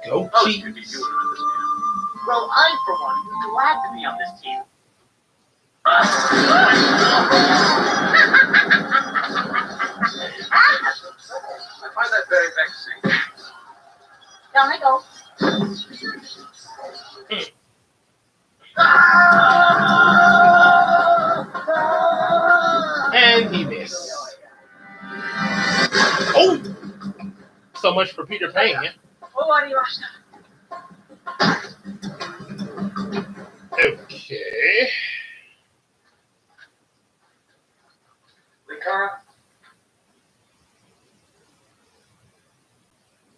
Go Oh, cheese. you do remember this man. Well, I, for one, am glad to be on this team. I find that very vexing. Down I go. And he missed. Oh! So much for Peter Pan. Okay. Likara,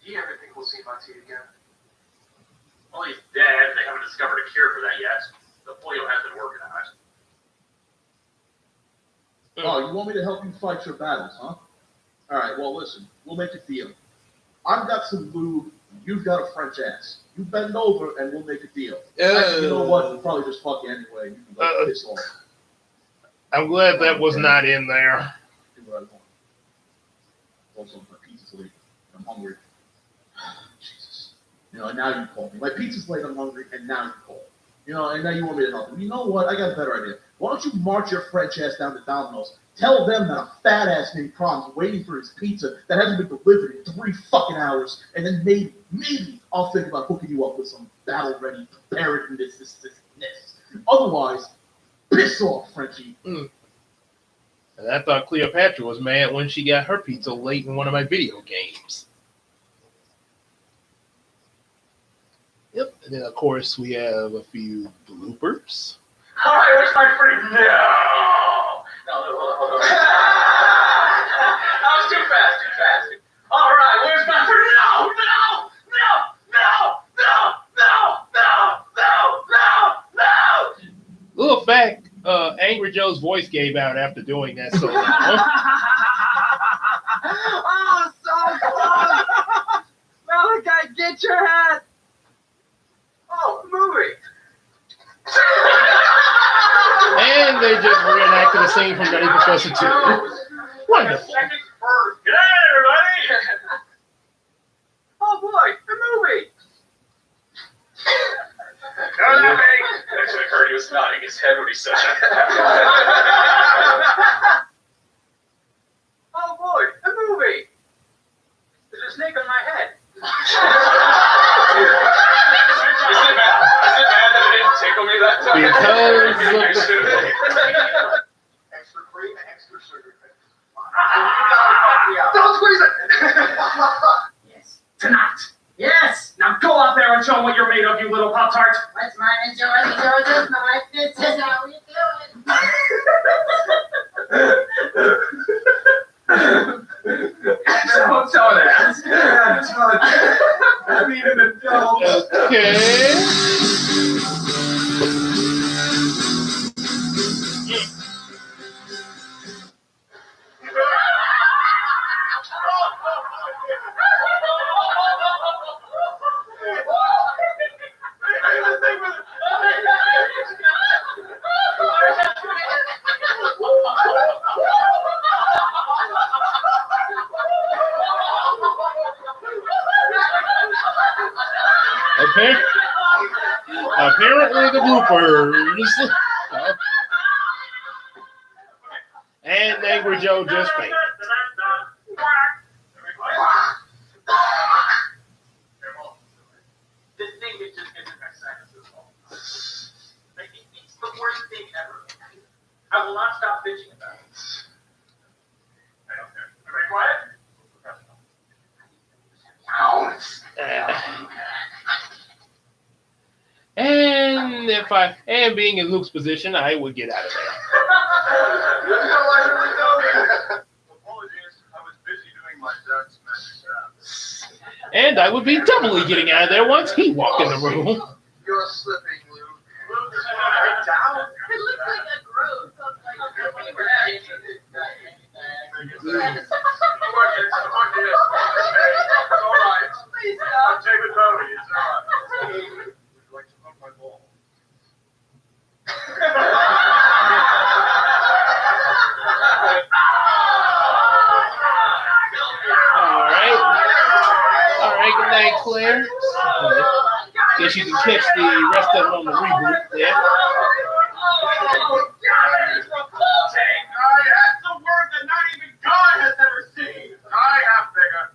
do you ever think we'll see Bugsy again? Well, he's dead. They haven't discovered a cure for that yet. The polio has been working on it. Oh, you want me to help you fight your battles, huh? All right, well, listen, we'll make a deal. I've got some lube, you've got a French ass. You bend over and we'll make a deal. Actually, you know what? We'll probably just fuck you anyway. You can go piss off. I'm glad that was not in there. Do what I want. Also, my pizza's late. I'm hungry. Jesus. And now you call me. My pizza's late, I'm hungry, and now you call. And now you want me to help you. You know what? I got a better idea. Why don't you march your French ass down to Domino's? Tell them that a fat ass named Pron's waiting for his pizza that hasn't been delivered in 3 fucking hours, and then maybe I'll think about hooking you up with some battle-ready preparedness. Otherwise, piss off, Frenchie. And I thought Cleopatra was mad when she got her pizza late in one of my video games. Yep. And then, of course, we have a few bloopers. All right, where's my free? No! That was too fast. All right, where's my free? No! Little fact, Angry Joe's voice gave out after doing that so long. Oh, so close! Malachi, get your hat! Oh, movie! And they just reenacted a scene from Nutty Professor 2. Wonderful. Second first. Good day, everybody. Oh boy, the movie! No laughing. I should have heard he was nodding his head when he said that. Oh boy, the movie! There's a snake on my head. Is it bad that it didn't tickle me that time? Because of the... Extra cream, extra sugar. Don't squeeze it! Yes. Tonight. Yes. Now go out there and show them what you're made of, you little Pop-Tart. What's mine is yours is mine. This is how we do Don't tell that. I mean an adult. Okay. Apparently the bloopers. And Angry Joe just fainted. This thing is just isn't that sexist. Like, it's the worst thing ever. I will not stop bitching about it. I don't care. Everybody quiet? And being in Luke's position, I would get out of there. Apologies, I was busy doing my dad's magic job. And I would be doubly getting out of there once he walked in the room. You're slipping, Luke. down. It looks like a growth of like a femur. Please stop. I'm David Bowie, it's alright. Would you like to pump my ball? All right, good night, Claire. Guess you can catch the rest of it on the reboot there. That's a word that not even God has ever seen. I have bigger.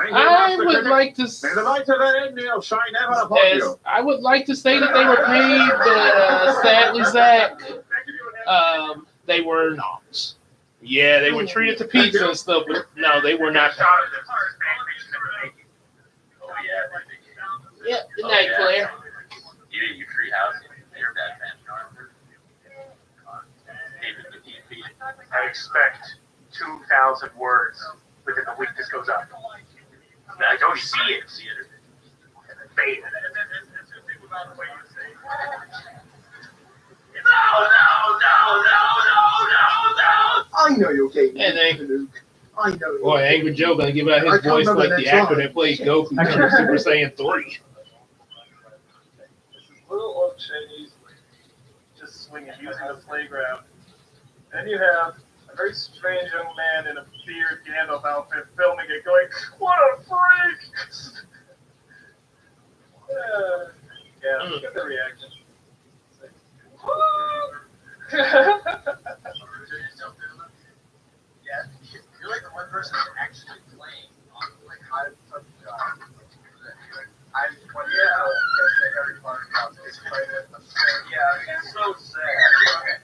I would like to May the light of that end shine ever upon you. I would like to say that they were paid, but sadly, Zach, they were not. Yeah, they were treated to pizza and stuff, but no, they were not paid. Oh, yeah. Yeah, good night, Claire. You didn't your tree house. They're bad man. I expect 2,000 words within the week this goes up. I don't see it. Fade. No. I know you're gay. And they, Luke. I know you're boy, Angry Joe gonna give out his voice like the actor that played Goku in Super Saiyan 3. Little old Chinese just swinging, using the playground. Then you have a very strange young man in a beard Gandalf outfit filming it, going, "What a freak!" Yeah, look at the reaction. Yeah, you're like the one person that's actually playing on like I'm every part of it's yeah, it's so sad.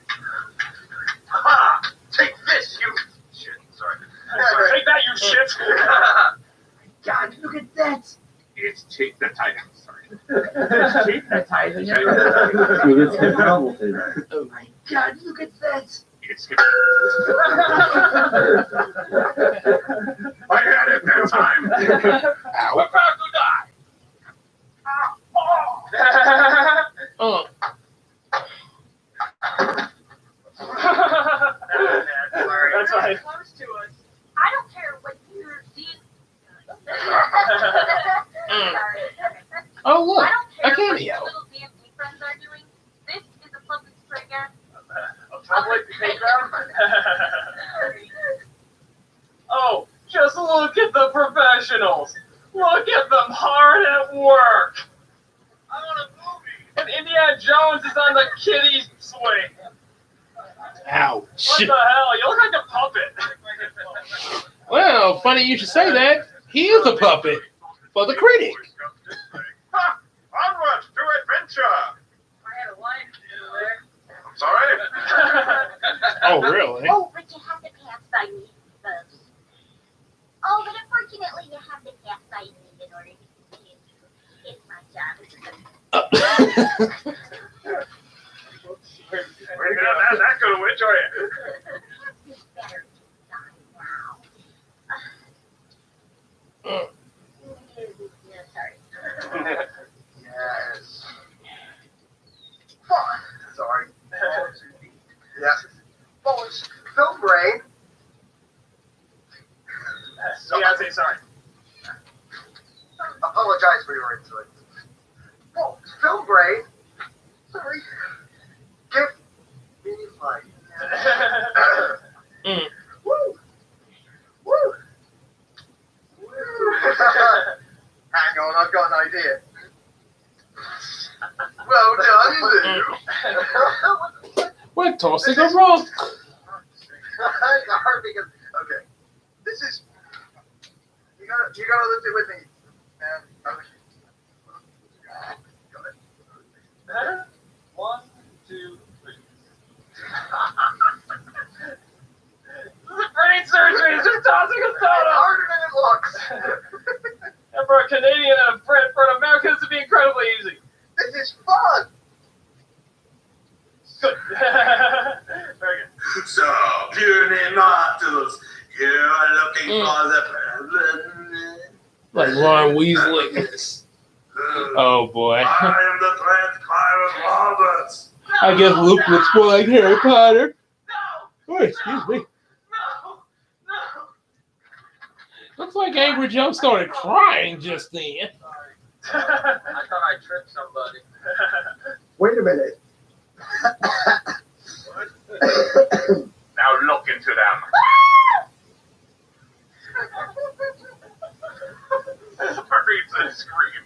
Ha! Take this, you shit. Sorry. Take that, you shit. God, look at that! It's take the title. Sorry. Keep that title. Oh my God, look at that! It's I had it that time. We're about to die. Oh, Oh, look, I don't a care what cameo. your little DMV friends are doing. This is a public playground. A public playground? Oh, just look at the professionals. Look at them hard at work. I want a movie. And Indiana Jones is on the kiddie swing. Ouch. What the hell? You look like a puppet. Well, funny you should say that. He is a puppet for the critic. Onwards to adventure! I had a line to do there. I'm sorry? Oh, really? Oh, but you have to pass by me first. Oh, but unfortunately, you have to pass by me in order to get through. It's my job. You're not that good a witch, are you? You better die now. Yeah, sorry. Yes. Sorry. Yes. Boys, film brain. Yeah, say sorry. Apologize for your insolence. Oh, film brain. Sorry. Give me life. Woo! Woo! Hang on, I've got an idea. Well done, Lou. We're tossing a rock. Hard because, okay, this is, you gotta lift it with me. And, okay. 1, 2, 3. Brain surgery is just tossing a soda. Harder than it looks. And for a Canadian and a Brit, for an American, this would be incredibly easy. This is fun. Good. Very good. So, puny mortals, you're looking for the Like Ron Weasley. Oh, boy. I am the transpiring Roberts. I guess Luke looks more like Harry Potter. Oh, excuse me. Looks like Angry Joe started crying just then. I thought I tripped somebody. Wait a minute. Now look into them. Screams and scream.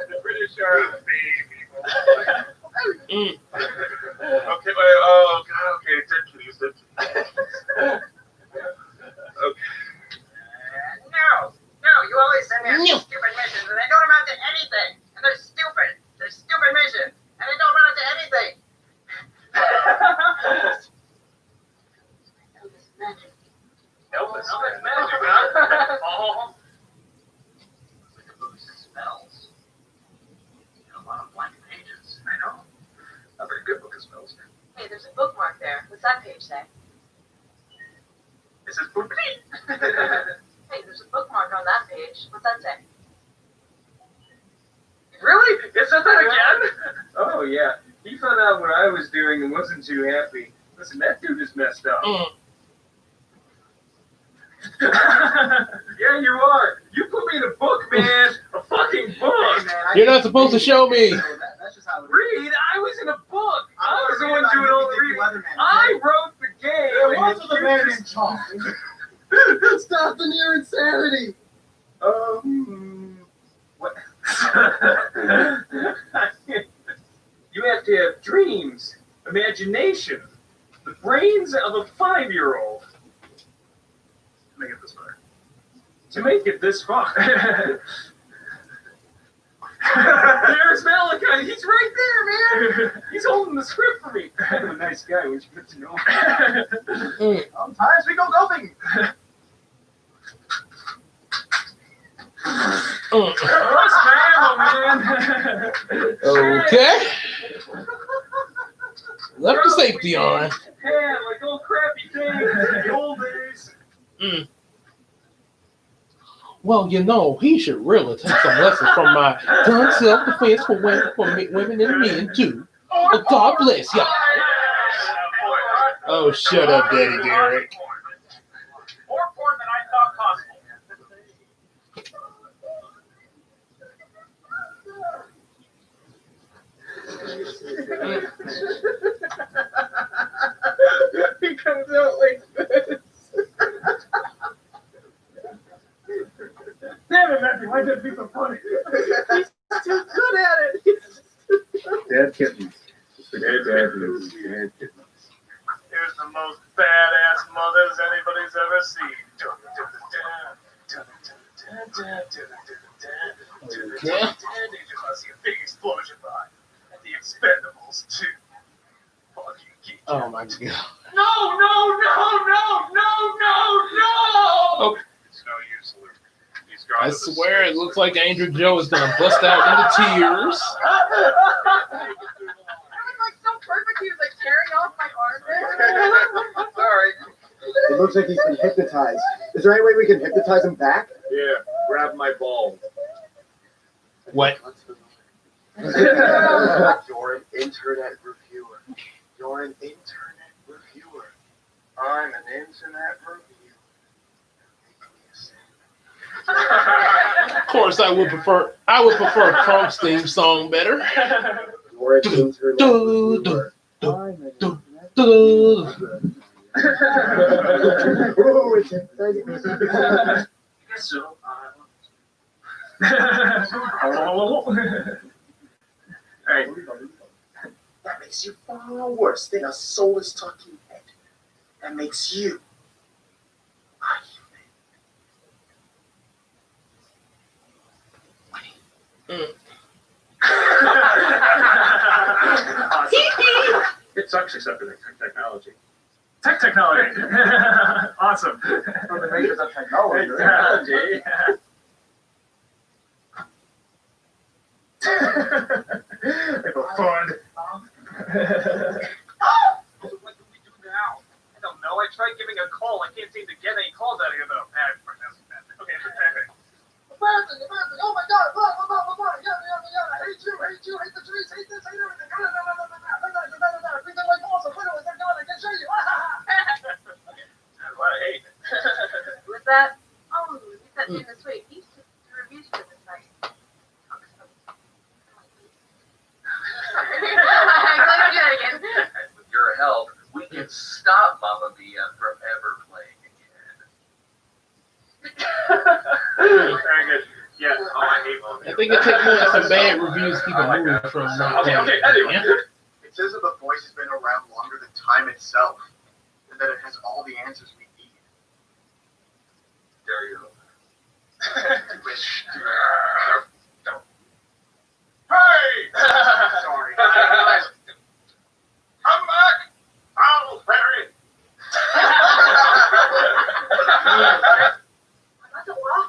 The British are baby. Okay, okay, sit please. Okay. No, you always send me on stupid missions and they don't amount to anything. And they're stupid. They're stupid missions. And they don't amount to anything. Elvis magic, huh? Oh. Smells. A lot of blank pages. I know. Not very good book of smells. Hey, there's a bookmark there. What's that page say? This is poopy. Hey, there's a bookmark on that page. What's that say? Really? You said that again? Oh, yeah. He found out what I was doing and wasn't too happy. Listen, that dude is messed up. Yeah, you are. You put me in a book, man. A fucking book. You're not supposed to show me. That's just how it is. Read? I was in a book. I was the one doing all the reading. I wrote the game. What's with the man in charge? Stop the near insanity. What? You have to have dreams, imagination, the brains of a 5-year-old. Make it this far. To make it this far. There's Malachi. He's right there, man. He's holding the script for me. Kind of a nice guy, which you get to know. Sometimes we go golfing. man. Okay. Left the safety on. Yeah, like old crappy things in the old days. Well, you know, he should really take some lessons from my done self-defense for women and men, too. Oh, God bless y'all. Oh, shut up, Daddy Derek. Here's the most badass mothers anybody's ever seen. Yeah. I see a big explosion behind and the Expendables too. Fucking geek. Oh my god. No! Okay. It's no use, Luke. He's gone I to the swear it States. looks like Andrew Joe is gonna bust out into tears. It was like so perfect. He was like tearing off my arm there. Sorry. It looks like he's been hypnotized. Is there any way we can hypnotize him back? Yeah, grab my balls. What? You're an internet reviewer. You're an internet reviewer. I'm an internet reviewer. Of course, I would prefer Funk's theme song better. You're an internet reviewer. Oh, it's exciting. So, Hey, that makes you far worse than a soulless talking head. That makes you a it sucks except for the technology. Technology. Awesome. From the makers of technology. Technology. Like a fun. What do we do now? I don't know. I tried giving a call. I can't seem to get any calls out of here though. Okay. Oh my god, blah, blah, blah, blah, blah, yada, yada, yada, hate you, hate the trees, hate this, hate everything, everything like awesome, literally, they're gone, I can show you, That's what I hate. Was that? Oh, you sent me this week. These reviews for this night. Sorry. I'm gonna do that again. And with your help, we can stop Mamma Mia from ever playing again. Very good. Yeah. Oh, I hate Mamma Mia. I think it takes more than some bad reviews to keep a movie from not Okay, playing. anyway. It says that the voice has been around longer than time itself, and that it has all the answers we need. There you go. Hey! Sorry. Come back! I'll Harry! Another what?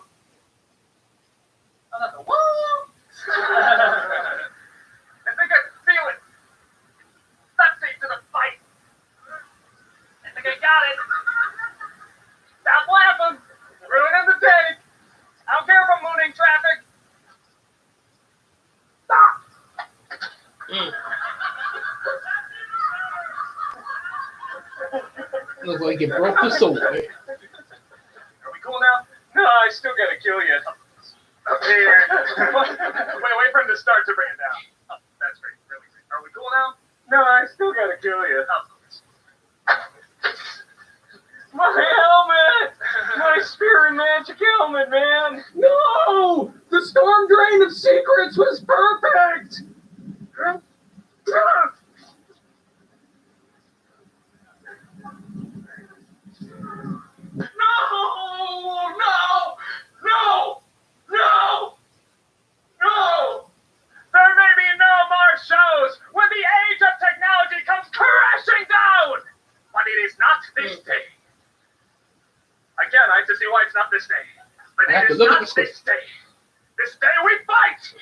Another wall! I think I feel it. That's it to the fight. I think I got it. Stop laughing. Ruining the day. I don't care if I'm mooning traffic. Stop. Looks like you broke the sword. Are we cool now? No, I still gotta kill you. Up here. Wait for him to start to bring it down. Oh, that's great. Really great. Are we cool now? No, I still gotta kill you. My helmet! My spirit magic helmet, man! No! The storm drain of secrets was perfect! No! There may be no more shows when the age of technology comes crashing down! But it is not this day. Again, I have to see why it's not this day. But I have it to is look at not the script. this day. This day we fight!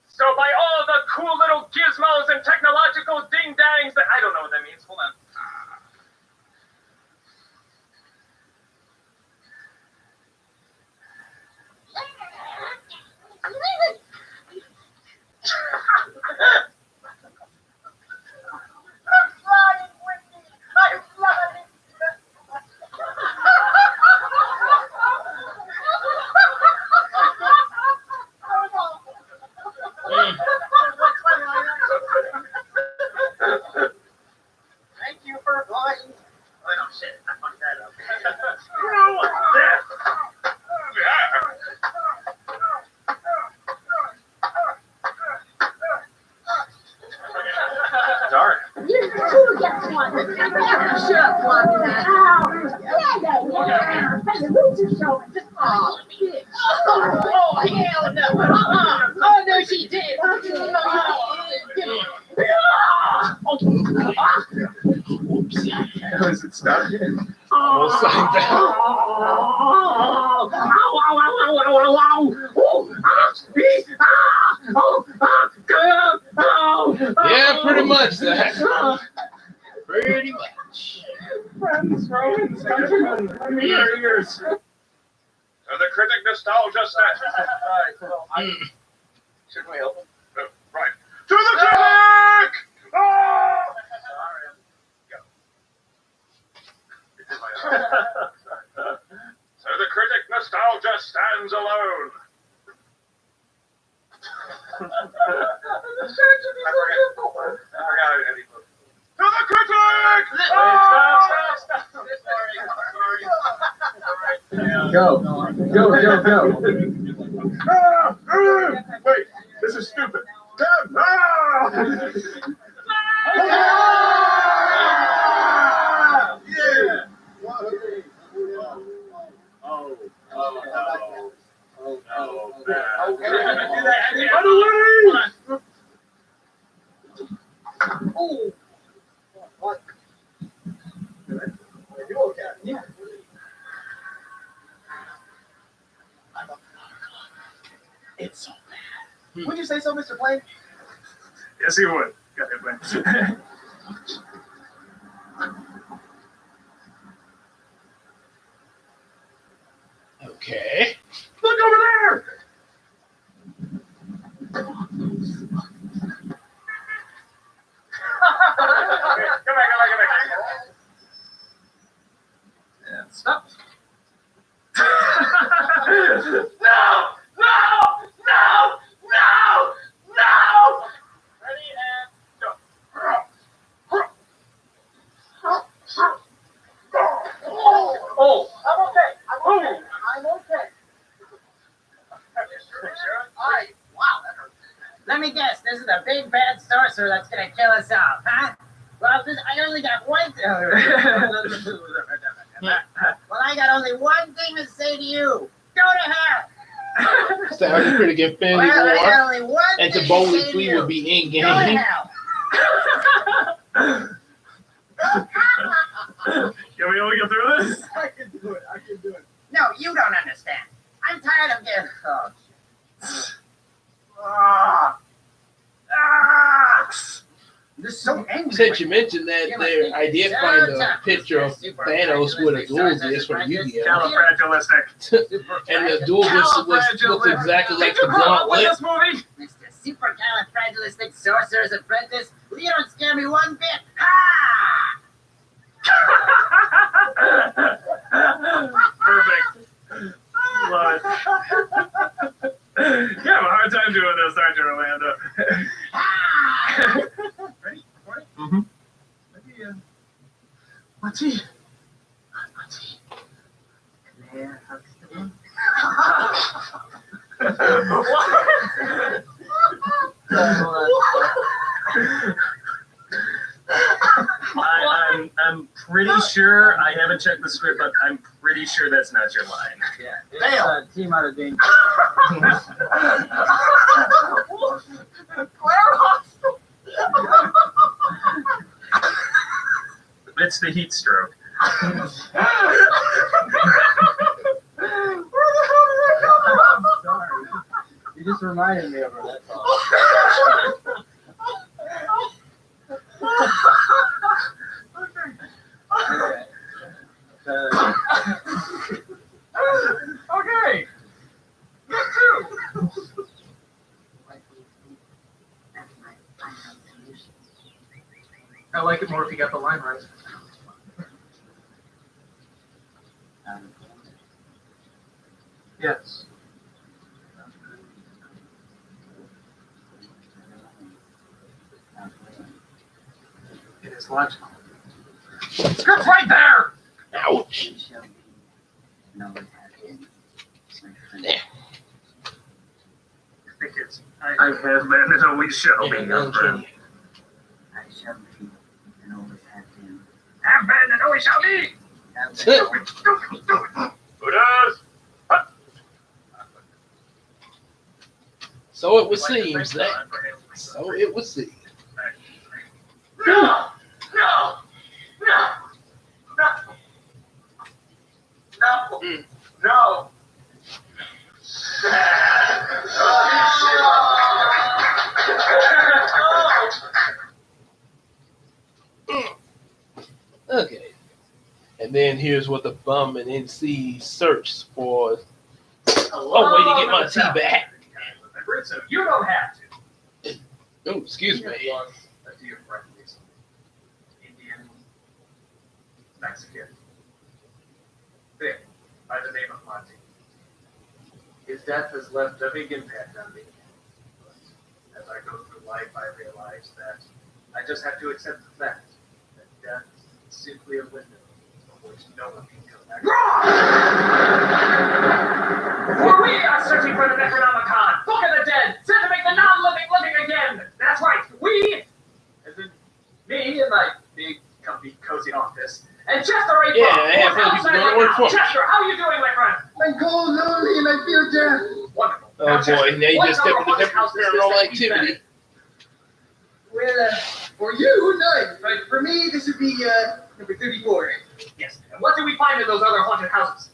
So by all the cool little gizmos and technological ding-dangs that... I don't know what that means. Hold on. I'm flying, Whitney! I'm flying! You too get one. Shut up, Floppy Man. Yeah. Hey, the loser show. Oh, shit. Oh, hell no. Oh, no, she did. Is it stuck? Almost like that. Yeah, pretty much that. Pretty much. Friends, Romans, countrymen, lend me your ears. To the critic nostalgia set. Alright, well, should we help him? Right. To the critic! Oh! So the critic nostalgia stands alone. To the critic! Go. Wait, this is stupid. Yeah! Yeah. It's so bad. Would you say so, Mr. Plain? Yes, he would. Got it, man. Okay. Look over there! Come back. And stop. No! Ready and go. Oh, I'm okay. Alright, wow, that hurt. Let me guess, this is a big bad sorcerer that's gonna kill us all, huh? Well, I only got one Well, I got only one thing to say to you. Go to hell! Sounds pretty good. Infinity Well, I got War. only one And thing to boldly say flee you. would be in Go to game. hell! Can we only get through this? I can do it. No, you don't understand. I'm tired of getting... Oh, You're so angry. Since you mentioned that there, I did find a picture of Thanos with a dual disc from Yu-Gi-Oh! Califragilistic. And the dual disc looks exactly like the gauntlet. Mr. Supercalifragilistic Sorcerer's Apprentice, well, you don't scare me one bit. Perfect. Love it. You have a hard time doing this, aren't you, Orlando? Ready? Mm-hmm. What's he? There hugs the moon. I'm pretty sure, I haven't checked the script, but I'm pretty sure that's not your line. Yeah, it's team out of danger. It's the heat stroke. Where the hell did that come from? I'm sorry. You just reminded me of her, that's all. Okay. Get two. I like it more if you got the line right. Yes. It is logical. Script's right there! Ouch. I think it's, I have been, it always shall be, young friend. shall be, and always have been. Have been and always shall be. Who does? So it would seem, Zach. So it would seem. No! No! No! No! No! Okay. And then here's what the bum and NC search for. Oh, wait to get my tea back. So you don't have to. Oh, excuse me. A dear friend recently. Indian, Mexican, thick, by the name of Monty. His death has left a big impact on me. But as I go through life, I realize that I just have to accept the fact that death is simply a window from which no one can come back. For we are searching for the Necronomicon, Book of the Dead, sent to make the non-living living again. That's right, we, As in me in my big, comfy, cozy office. and Chester A. Yeah, I have other people going to work for me. Chester, how are you doing, my friend? I'm cold, lonely, and I fear death. Wonderful. Oh Now, boy, Chester, now you what just stepped number into haunted house is this paranormal that you've been activity. Well, for you, none. But for me, this would be number 34. in? Yes. And what did we find in those other haunted houses?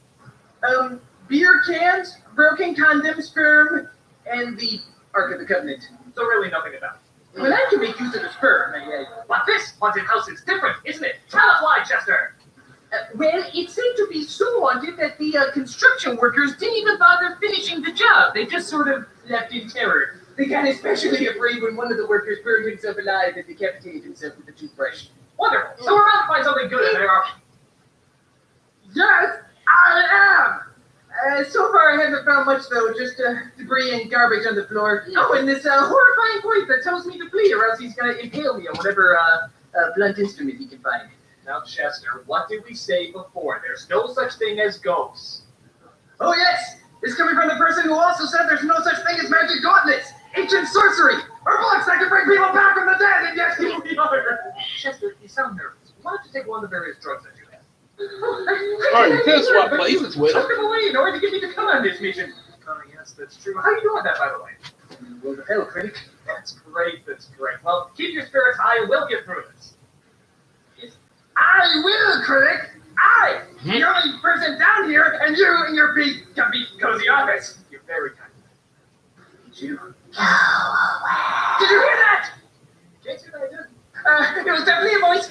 Beer cans, broken condoms, sperm, and the Ark of the Covenant. So really nothing about it. Well, I can make use of the sperm. But this haunted house is different, isn't it? Tell us why, Chester. Well, it seemed to be so haunted that the construction workers didn't even bother finishing the job. They just sort of left in terror. They got especially afraid when one of the workers burned himself alive and decapitated himself with a toothbrush. Wonderful. So we're about to find something good in there, aren't we? Yes, I am! So far, I haven't found much, though. Just debris and garbage on the floor. Oh, and this horrifying voice that tells me to flee, or else he's going to impale me on whatever blunt instrument he can find. Now, Chester, what did we say before? There's no such thing as ghosts. Oh, yes! It's coming from the person who also said there's no such thing as magic gauntlets, ancient sorcery, or books that can bring people back from the dead, and yes, here we are! Chester, you sound nervous. Why don't you take one of the various drugs that you have? Alright, you can swap places with Took him. him away in order to get me to come on this mission. Oh, yes, that's true. How are you doing that, by the way? Well, the hell, critic. That's great, that's great. Well, keep your spirits high and we'll get through this. I will, critic! I! The only person down here, and you in your big, comfy, cozy office. You're very kind. Did you? Did you hear that? Jason, I did. It was definitely a voice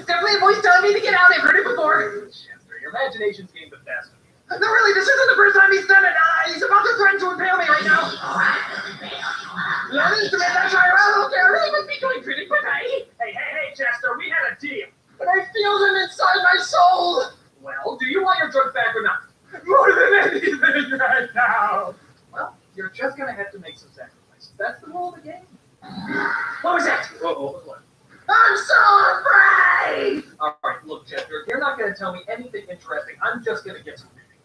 telling me to get out. I've heard it before. Chester, your imagination's getting the best of you. No, really, this isn't the first time he's done it. He's about to threaten to impale me right now. An instrument, that's right. Well, okay, I really must be going critic, but Hey, Chester, we had a deal. but I feel them inside my soul. Well, do you want your drugs back or not? More than anything right now. Well, you're just gonna have to make some sacrifices. That's the rule of the game. What was that? Uh-oh. I'm so afraid. All right, look, Chester, if you're not gonna tell me anything interesting, I'm just gonna get some reading.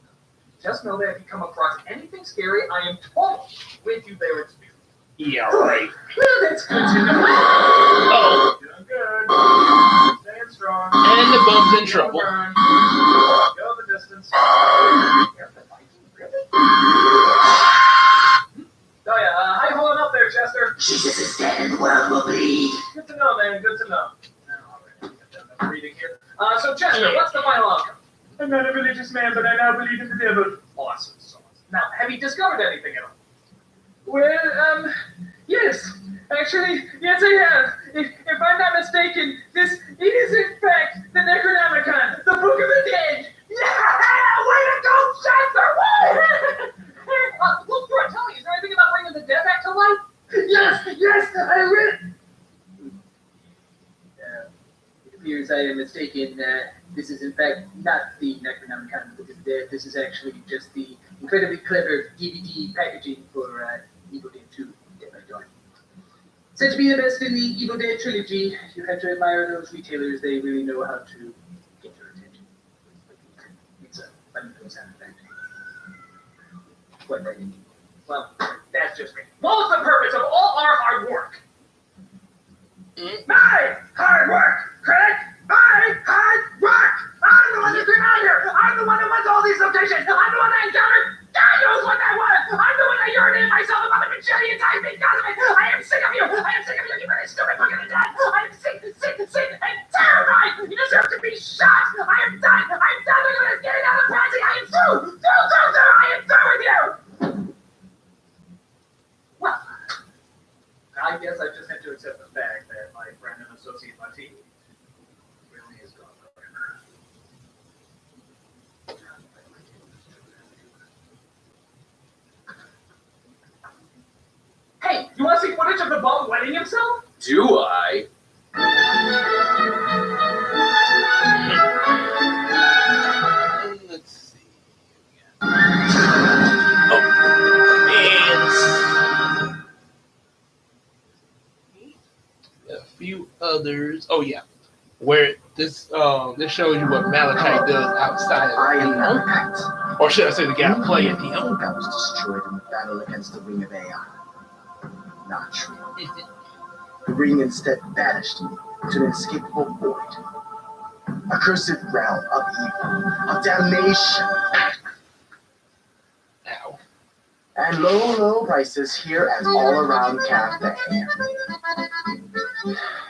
Just know that if you come across anything scary, I am totally with you there in spirit. Yeah, right. Well, that's good to know. Uh-oh. Doing good. Staying strong. And the bum's in trouble. Go the distance. Oh yeah, how you holding up there, Chester? Jesus is dead and the world will bleed. Good to know, man. Good to know. All right, get done with reading here. So Chester, what's the final outcome? I'm not a religious man, but I now believe in the devil. Awesome sauce. Now, have you discovered anything at all? Well, yes. Actually, yes, I have. If I'm not mistaken, this is in fact the Necronomicon, the Book of the Dead. Yeah! Way to go, Chester! Woo! Look through it. Tell me, is there anything about bringing the dead back to life? Yes, I will. It appears I am mistaken. This is in fact not the Necronomicon, the Book of the Dead. This is actually just the incredibly clever DVD packaging for Evil Dead 2. Dead by Dawn. Said to be the best in the Evil Dead trilogy. You have to admire those retailers. They really know how to get your attention. It's a funny little sound effect. Quite right. Well, that's just me. What was the purpose of all our hard work? My hard work, critic! My hard work! I'm the one that came out here! I'm the one who went to all these locations! I'm the one that encountered God knows what that was! I'm the one that urinated myself about the machete and time because of it! I am sick of you! I am sick of you, you very stupid fucking dead! I am sick, and terrified! You deserve to be shot! I am done! I'm done! Look at this! Getting out of the pansy! I am through! I am through with you! Well, I guess I just have to accept the fact that my friend and associate Mati really is gone forever. Hey, you want to see footage of the bum wetting himself? Do I? Let's see. Oh, and a few others. Oh yeah, where this shows you what Malachi does outside of I am him. Malachi. Or should I say the guy playing him? I think I was destroyed in the battle against the Ring of AI. Not true. The ring instead banished me to an inescapable void. A cursed realm of evil, of damnation. Ow. And low prices here at All Around Cafe.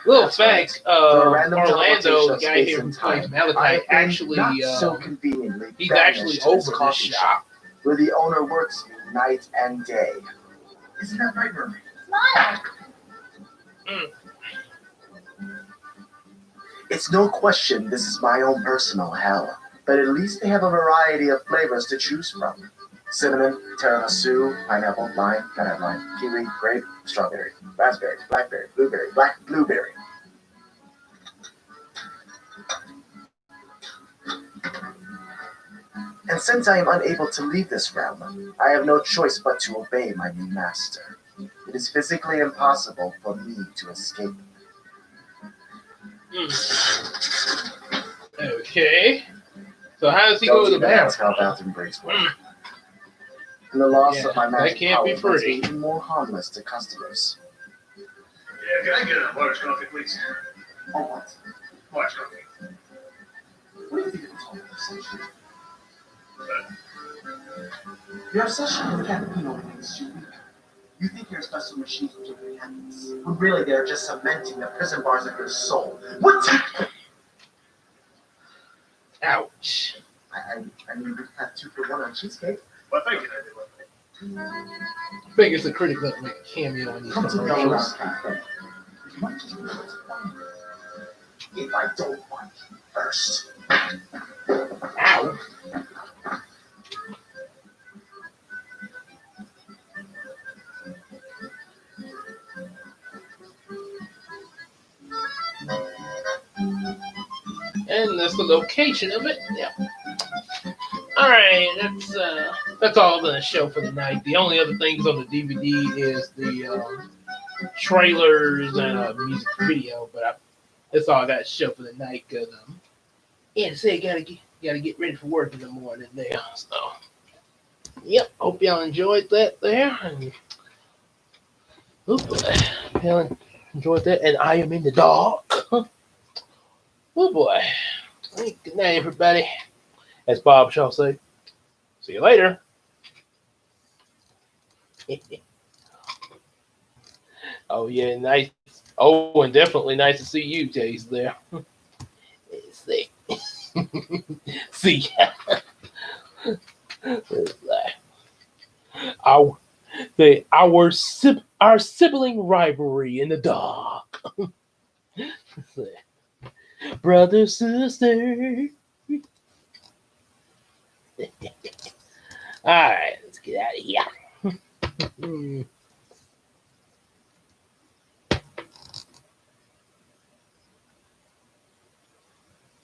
Little fact, random Orlando, the teleportation guy of here space who and plays time, Malachi, I've been actually, not so conveniently he's banished actually to this over this coffee shop. where the owner works me night and day. Isn't that right, Mermaid? Smile. It's no question this is my own personal hell, but at least they have a variety of flavors to choose from. Cinnamon, tiramisu, pineapple, lime, kiwi, grape, strawberry, raspberry, blackberry, blueberry, black blueberry. And since I am unable to leave this realm, I have no choice but to obey my new master. It is physically impossible for me to escape. Okay. So how does he Don't go to the even ask bathroom? how bathroom breaks work. And the loss Yeah, of my that magic can't power be makes free. me even more harmless to customers. Yeah, can I get a large coffee, please? Oh, what? Large coffee. What do you think of this whole conversation? Your obsession with cappuccino makes you weak. You think your special machines will give you happiness, when really they're just cementing the prison bars of your soul. What? Ouch. I mean, we have 2 for 1 on cheesecake. Well, thank you, everyone. I think it's a critic that make a cameo on these Come to commercials. Dollar's Cafe. You might just be able to find me. If I don't want you first. Ow. And that's the location of it. Yeah. All right, that's all the show for the night. The only other things on the DVD is the trailers and a music video, but that's all I got to show for the night because yeah, to say gotta get ready for work in the morning there. So yep, hope y'all enjoyed that there. And y'all enjoyed that. And I am in the dark. Oh boy. Good night, everybody. As Bob shall say. See you later. Oh yeah, nice. Oh, and definitely nice to see you, Jace. There. See. See. Our sibling rivalry in the dark. Brother, sister. All right, let's get out of here.